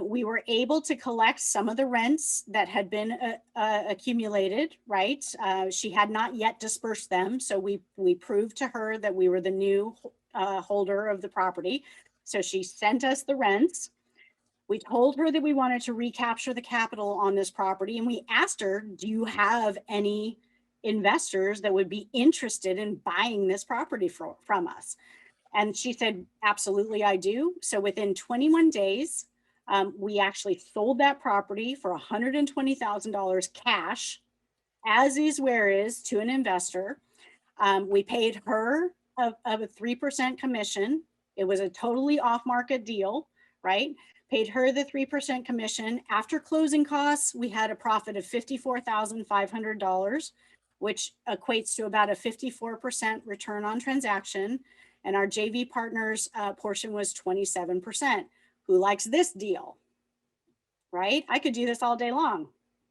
We were able to collect some of the rents that had been accumulated, right? She had not yet dispersed them. So we proved to her that we were the new holder of the property. So she sent us the rents. We told her that we wanted to recapture the capital on this property. And we asked her, do you have any investors that would be interested in buying this property from us? And she said, absolutely, I do. So within 21 days, we actually sold that property for $120,000 cash, as is where is, to an investor. We paid her a 3% commission. It was a totally off-market deal, right? Paid her the 3% commission. After closing costs, we had a profit of $54,500, which equates to about a 54% return on transaction. And our JV partners portion was 27%. Who likes this deal, right? I could do this all day long.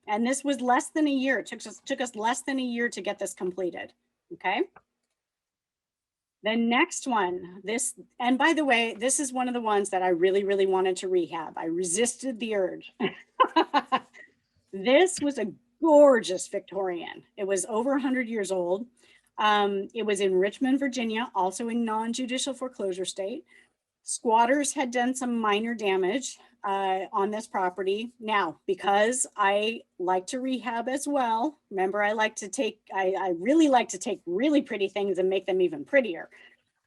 And this was less than a year. It took us less than a year to get this completed, okay? The next one, and by the way, this is one of the ones that I really, really wanted to rehab. I resisted the urge. This was a gorgeous Victorian. It was over 100 years old. It was in Richmond, Virginia, also in non-judicial foreclosure state. Squatters had done some minor damage on this property. Now, because I like to rehab as well, remember I really like to take really pretty things and make them even prettier.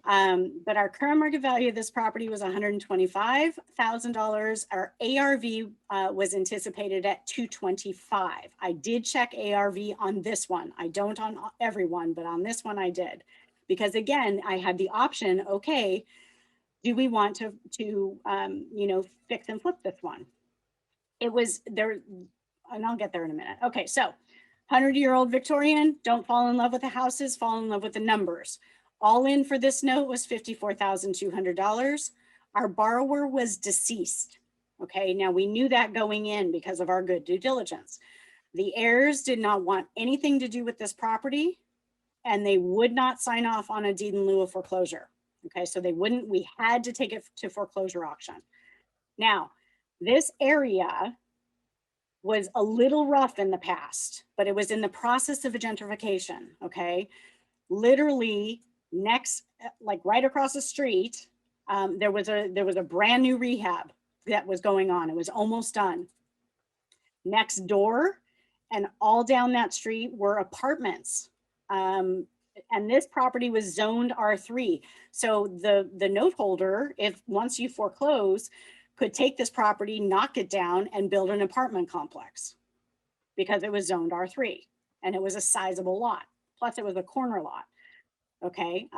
But our current market value of this property was $125,000. Our ARV was anticipated at $225,000. I did check ARV on this one. I don't on every one, but on this one I did. Because again, I had the option, okay, do we want to fix and flip this one? It was there, and I'll get there in a minute. Okay, so 100-year-old Victorian, don't fall in love with the houses, fall in love with the numbers. All in for this note was $54,200. Our borrower was deceased. Okay, now we knew that going in because of our good due diligence. The heirs did not want anything to do with this property, and they would not sign off on a deed in lieu of foreclosure. Okay, so we had to take it to foreclosure auction. Now, this area was a little rough in the past, but it was in the process of a gentrification, okay? Literally next, like right across the street, there was a brand new rehab that was going on. It was almost done. Next door and all down that street were apartments. And this property was zoned R3. So the note holder, if once you foreclose, could take this property, knock it down and build an apartment complex because it was zoned R3 and it was a sizable lot. Plus it was a corner lot. Okay,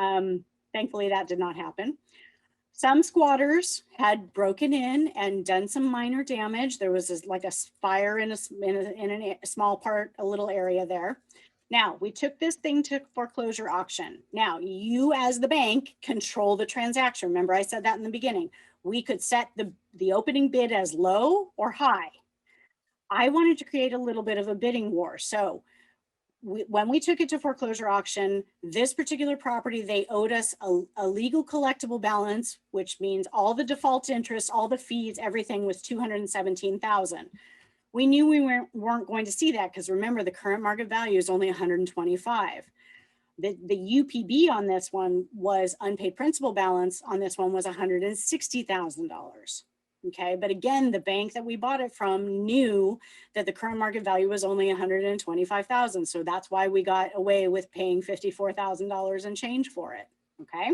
thankfully that did not happen. Some squatters had broken in and done some minor damage. There was like a fire in a small part, a little area there. Now, we took this thing to foreclosure auction. Now, you as the bank control the transaction. Remember, I said that in the beginning. We could set the opening bid as low or high. I wanted to create a little bit of a bidding war. So when we took it to foreclosure auction, this particular property, they owed us a legal collectible balance, which means all the default interest, all the fees, everything was $217,000. We knew we weren't going to see that because remember, the current market value is only $125,000. The UPB on this one was unpaid principal balance on this one was $160,000. Okay, but again, the bank that we bought it from knew that the current market value was only $125,000. So that's why we got away with paying $54,000 and change for it. Okay.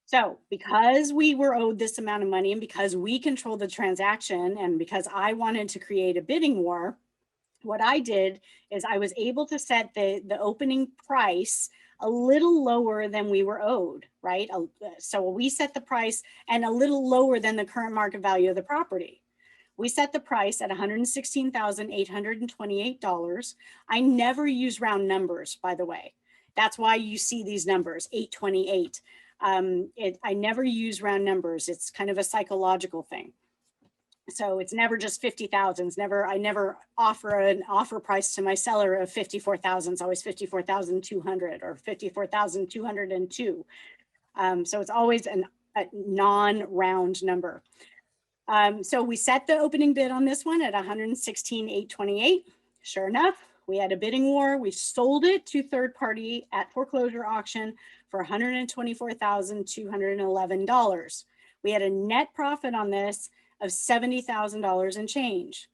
So because we were owed this amount of money and because we controlled the transaction and because I wanted to create a bidding war, what I did is I was able to set the opening price a little lower than we were owed, right? So we set the price and a little lower than the current market value of the property. We set the price at $116,828. I never use round numbers, by the way. That's why you see these numbers, 828. I never use round numbers. It's kind of a psychological thing. So it's never just 50,000. I never offer an offer price to my seller of 54,000. It's always 54,200 or 54,202. So it's always a non-round number. So we set the opening bid on this one at 116,828. Sure enough, we had a bidding war. We sold it to third party at foreclosure auction for $124,211. We had a net profit on this of $70,000 and change.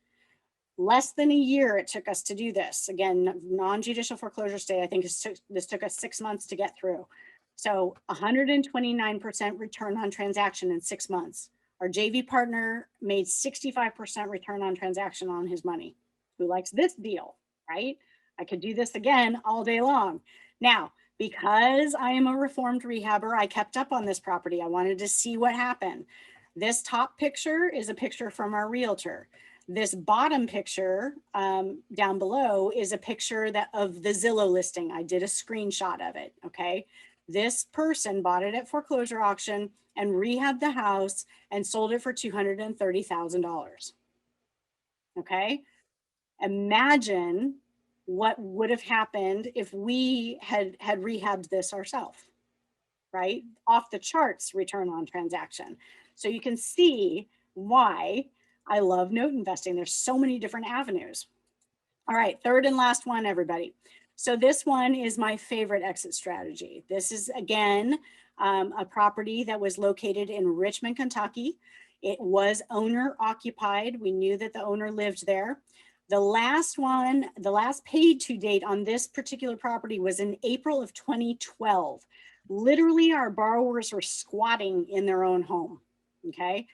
Less than a year it took us to do this. Again, non-judicial foreclosure stay, I think this took us 6 months to get through. So 129% return on transaction in 6 months. Our JV partner made 65% return on transaction on his money. Who likes this deal, right? I could do this again all day long. Now, because I am a reformed rehabber, I kept up on this property. I wanted to see what happened. This top picture is a picture from our realtor. This bottom picture down below is a picture of the Zillow listing. I did a screenshot of it, okay? This person bought it at foreclosure auction and rehabbed the house and sold it for $230,000, okay? Imagine what would have happened if we had rehabbed this ourselves, right? Off the charts return on transaction. So you can see why I love note investing. There's so many different avenues. All right, third and last one, everybody. So this one is my favorite exit strategy. This is, again, a property that was located in Richmond, Kentucky. It was owner occupied. We knew that the owner lived there. The last one, the last paid to date on this particular property was in April of 2012. Literally, our borrowers were squatting in their own home. Okay.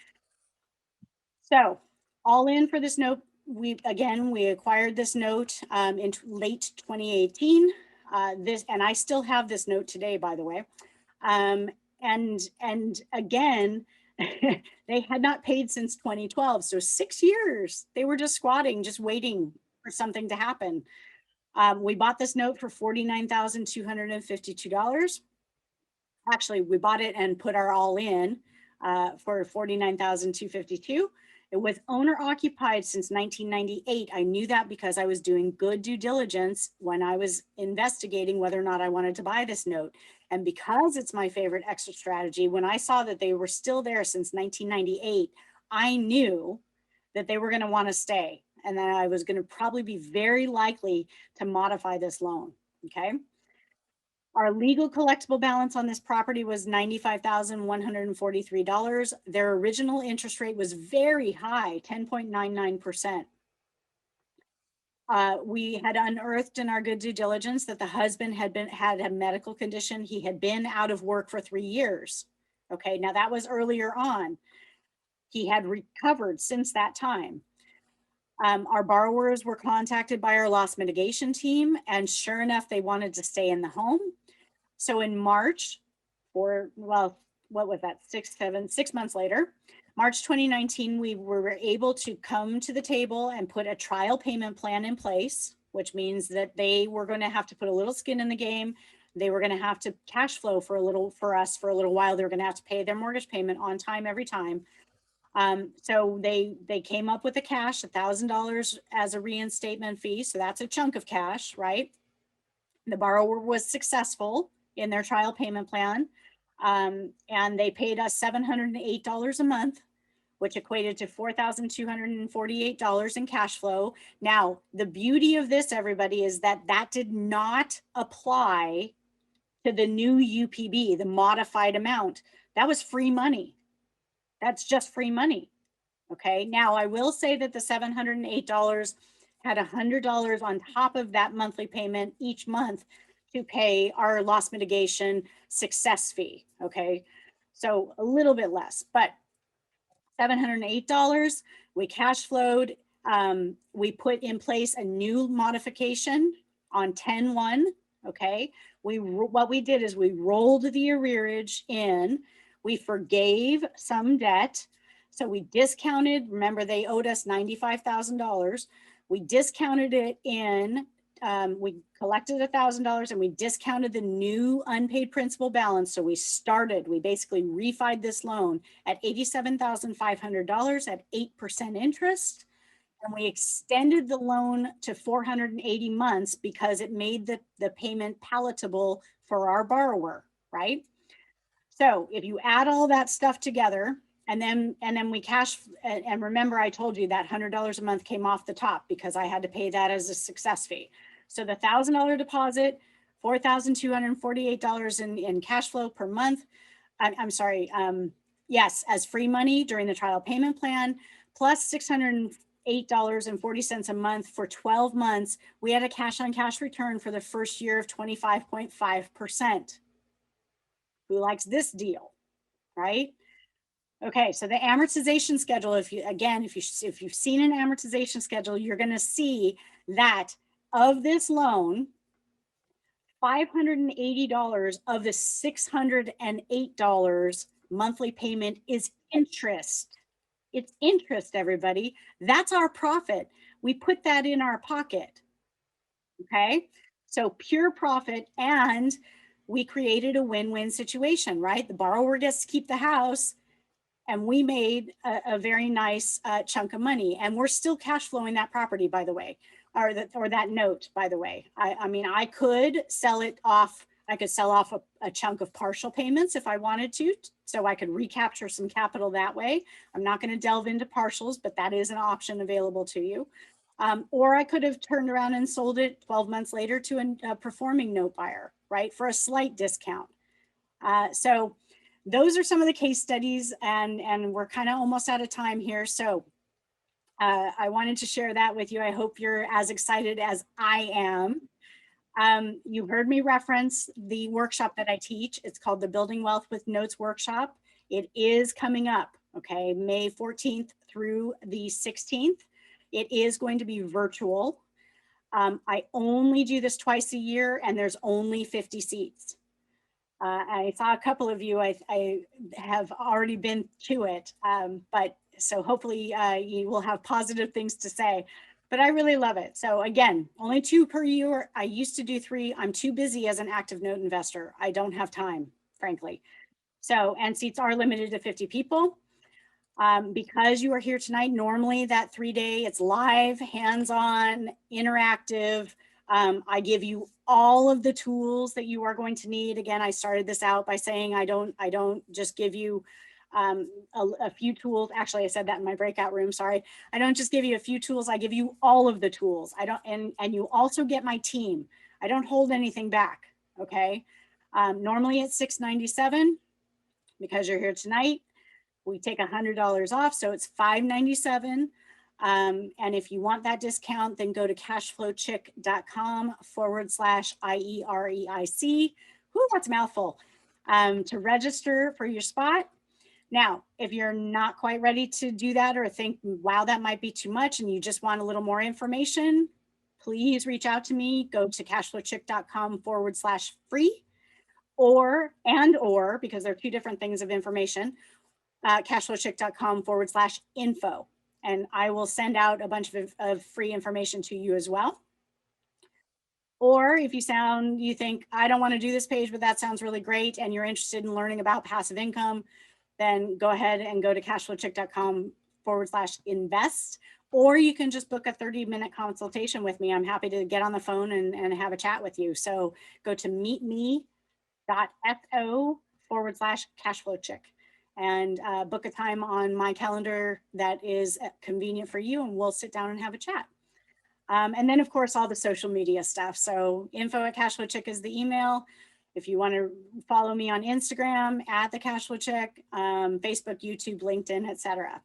So all in for this note, we acquired this note in late 2018. And I still have this note today, by the way. And again, they had not paid since 2012. So 6 years, they were just squatting, just waiting for something to happen. We bought this note for $49,252. Actually, we bought it and put our all in for $49,252. It was owner occupied since 1998. I knew that because I was doing good due diligence when I was investigating whether or not I wanted to buy this note. And because it's my favorite exit strategy, when I saw that they were still there since 1998, I knew that they were going to want to stay and that I was going to probably be very likely to modify this loan. Okay. Our legal collectible balance on this property was $95,143. Their original interest rate was very high, 10.99%. We had unearthed in our good due diligence that the husband had a medical condition. He had been out of work for 3 years. Okay, now that was earlier on. He had recovered since that time. Our borrowers were contacted by our loss mitigation team, and sure enough, they wanted to stay in the home. So in March, what was that, 6 months later, March 2019, we were able to come to the table and put a trial payment plan in place, which means that they were going to have to put a little skin in the game. They were going to have to cash flow for a little while. They were going to have to pay their mortgage payment on time every time. So they came up with a cash, $1,000 as a reinstatement fee. So that's a chunk of cash, right? The borrower was successful in their trial payment plan. And they paid us $708 a month, which equated to $4,248 in cash flow. Now, the beauty of this, everybody, is that that did not apply to the new UPB, the modified amount. That was free money. That's just free money. Okay. Now, I will say that the $708 had $100 on top of that monthly payment each month to pay our loss mitigation success fee. Okay. So a little bit less, but $708, we cash flowed. We put in place a new modification on 10/1. Okay. What we did is we rolled the arrearage in, we forgave some debt. So we discounted, remember they owed us $95,000. We discounted it in, we collected $1,000 and we discounted the new unpaid principal balance. So we basically refied this loan at $87,500 at 8% interest. And we extended the loan to 480 months because it made the payment palatable for our borrower, right? So if you add all that stuff together, and then we and remember I told you that $100 a month came off the top because I had to pay that as a success fee. So the $1,000 deposit, $4,248 in cash flow per month. I'm sorry, yes, as free money during the trial payment plan, plus $608.40 a month for 12 months. We had a cash on cash return for the first year of 25.5%. Who likes this deal, right? Okay, so the amortization schedule, if you've seen an amortization schedule, you're going to see that of this loan, $580 of the $608 monthly payment is interest. It's interest, everybody. That's our profit. We put that in our pocket. Okay, so pure profit, and we created a win-win situation, right? The borrower gets to keep the house, and we made a very nice chunk of money, and we're still cash flowing that property, by the way, or that note, by the way. I mean, I could sell it off. I could sell off a chunk of partial payments if I wanted to, so I could recapture some capital that way. I'm not going to delve into partials, but that is an option available to you. Or I could have turned around and sold it 12 months later to a performing note buyer, right, for a slight discount. So those are some of the case studies, and we're kind of almost out of time here. So I wanted to share that with you. I hope you're as excited as I am. You heard me reference the workshop that I teach. It's called the Building Wealth with Notes workshop. It is coming up, okay, May 14th through the 16th. It is going to be virtual. I only do this twice a year, and there's only 50 seats. I saw a couple of you, I have already been to it, but so hopefully you will have positive things to say, but I really love it. So again, only 2 per year. I used to do 3. I'm too busy as an active note investor. I don't have time, frankly. So, and seats are limited to 50 people. Because you are here tonight, normally that 3-day, it's live, hands-on, interactive. I give you all of the tools that you are going to need. Again, I started this out by saying I don't just give you a few tools. Actually, I said that in my breakout room. Sorry. I don't just give you a few tools. I give you all of the tools. I don't, and you also get my team. I don't hold anything back. Okay. Normally it's $697 because you're here tonight. We take $100 off, so it's $597. And if you want that discount, then go to cashflowchick.com/IEREIC. Whoo, that's a mouthful. To register for your spot. Now, if you're not quite ready to do that or think, wow, that might be too much, and you just want a little more information, please reach out to me. Go to cashflowchick.com/free or because they're 2 different things of information. Cashflowchick.com/info. And I will send out a bunch of free information to you as well. Or if you think, I don't want to do this page, but that sounds really great, and you're interested in learning about passive income, then go ahead and go to cashflowchick.com/invest. Or you can just book a 30-minute consultation with me. I'm happy to get on the phone and have a chat with you. So go to meetme.so/cashflowchick. And book a time on my calendar that is convenient for you, and we'll sit down and have a chat. And then, of course, all the social media stuff. So info@cashflowchick is the email. If you want to follow me on Instagram @thecashflowchick, Facebook, YouTube, LinkedIn, etc.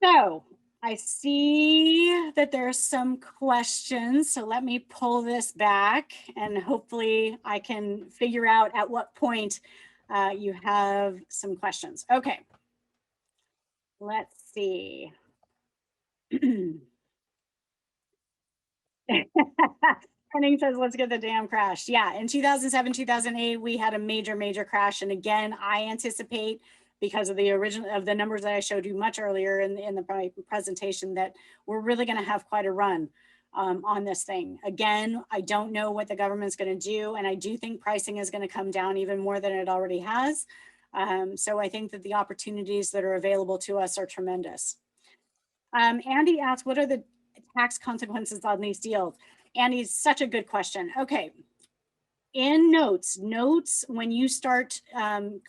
So I see that there are some questions. So let me pull this back, and hopefully I can figure out at what point you have some questions. Okay, let's see. Henning says, let's get the damn crash. Yeah, in 2007, 2008, we had a major crash. And again, I anticipate, because of the numbers that I showed you much earlier in the presentation, that we're really going to have quite a run on this thing. Again, I don't know what the government's going to do, and I do think pricing is going to come down even more than it already has. So I think that the opportunities that are available to us are tremendous. Andy asked, what are the tax consequences on these deals? Andy, it's such a good question. Okay. In notes, when you start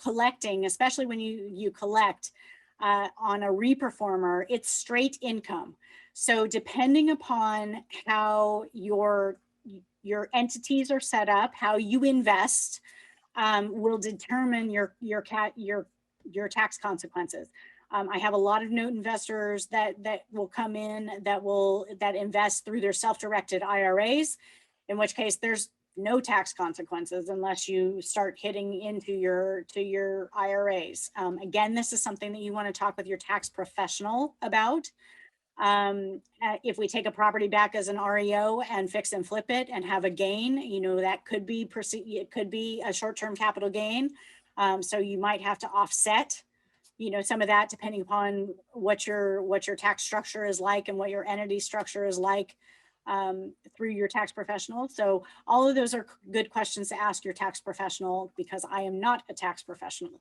collecting, especially when you collect on a reperformer, it's straight income. So depending upon how your entities are set up, how you invest, will determine your tax consequences. I have a lot of note investors that will come in that invest through their self-directed IRAs, in which case there's no tax consequences unless you start hitting into your IRAs. Again, this is something that you want to talk with your tax professional about. If we take a property back as an REO and fix and flip it and have a gain, that could be a short-term capital gain. So you might have to offset some of that depending upon what your tax structure is like and what your entity structure is like through your tax professional. So all of those are good questions to ask your tax professional, because I am not a tax professional.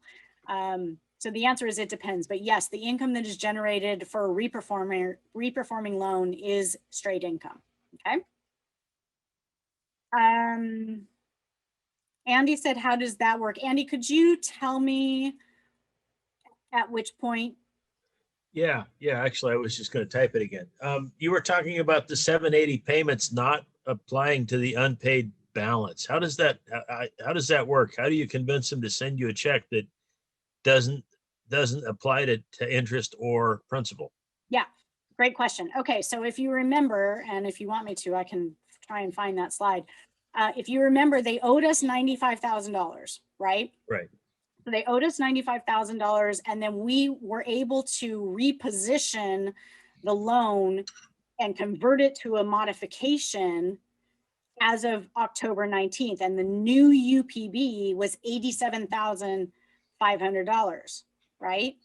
So the answer is it depends. But yes, the income that is generated for a reperforming loan is straight income. Okay. Andy said, how does that work? Andy, could you tell me at which point? Yeah. Actually, I was just going to type it again. You were talking about the 780 payments not applying to the unpaid balance. How does that work? How do you convince them to send you a check that doesn't apply to interest or principal? Yeah, great question. Okay, so if you remember, and if you want me to, I can try and find that slide. If you remember, they owed us $95,000, right? Right. So they owed us $95,000, and then we were able to reposition the loan and convert it to a modification as of October 19th. And the new UPB was $87,500, right?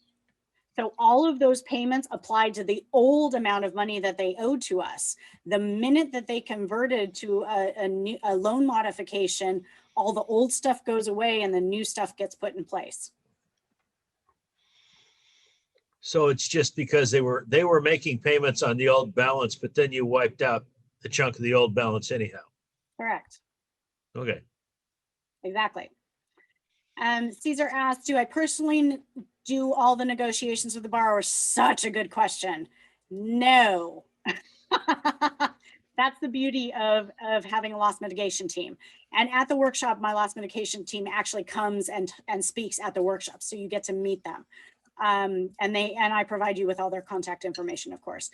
So all of those payments applied to the old amount of money that they owed to us. The minute that they converted to a loan modification, all the old stuff goes away and the new stuff gets put in place. So it's just because they were making payments on the old balance, but then you wiped out the chunk of the old balance anyhow. Correct. Okay. Exactly. Caesar asked, do I personally do all the negotiations with the borrower? Such a good question. No. That's the beauty of having a loss mitigation team. And at the workshop, my loss mitigation team actually comes and speaks at the workshop. So you get to meet them. And I provide you with all their contact information, of course.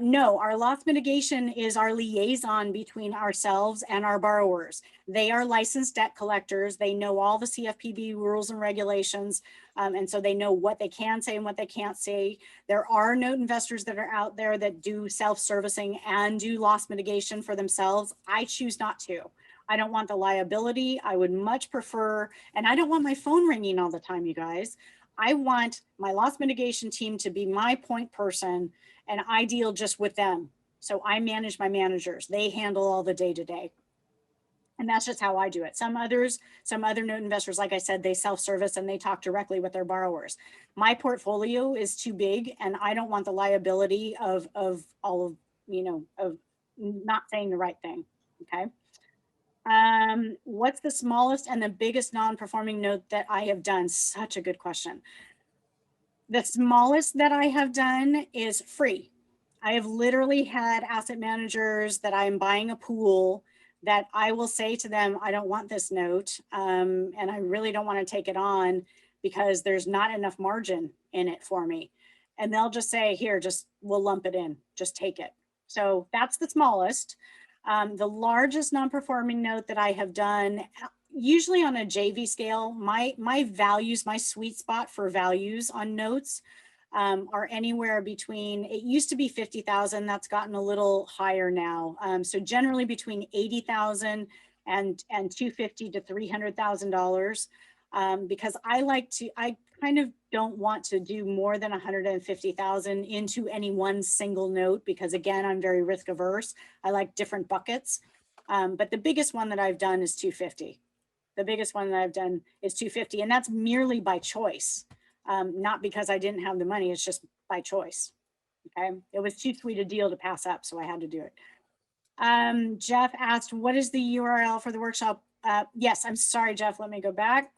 No, our loss mitigation is our liaison between ourselves and our borrowers. They are licensed debt collectors. They know all the CFPB rules and regulations. And so they know what they can say and what they can't say. There are note investors that are out there that do self-servicing and do loss mitigation for themselves. I choose not to. I don't want the liability. I would much prefer, and I don't want my phone ringing all the time, you guys. I want my loss mitigation team to be my point person, and I deal just with them. So I manage my managers. They handle all the day-to-day. And that's just how I do it. Some other note investors, like I said, they self-service and they talk directly with their borrowers. My portfolio is too big, and I don't want the liability of all of, of not saying the right thing. Okay. What's the smallest and the biggest non-performing note that I have done? Such a good question. The smallest that I have done is free. I have literally had asset managers that I'm buying a pool that I will say to them, I don't want this note. And I really don't want to take it on because there's not enough margin in it for me. And they'll just say, here, we'll lump it in, just take it. So that's the smallest. The largest non-performing note that I have done, usually on a JV scale, my values, my sweet spot for values on notes are anywhere between, it used to be 50,000, that's gotten a little higher now. So generally between 80,000 and $250,000 to $300,000, because I kind of don't want to do more than 150,000 into any one single note, because again, I'm very risk averse. I like different buckets. But the biggest one that I've done is 250. The biggest one that I've done is 250, and that's merely by choice. Not because I didn't have the money, it's just by choice. Okay, it was too sweet a deal to pass up, so I had to do it. Jeff asked, what is the URL for the workshop? Yes, I'm sorry, Jeff, let me go back.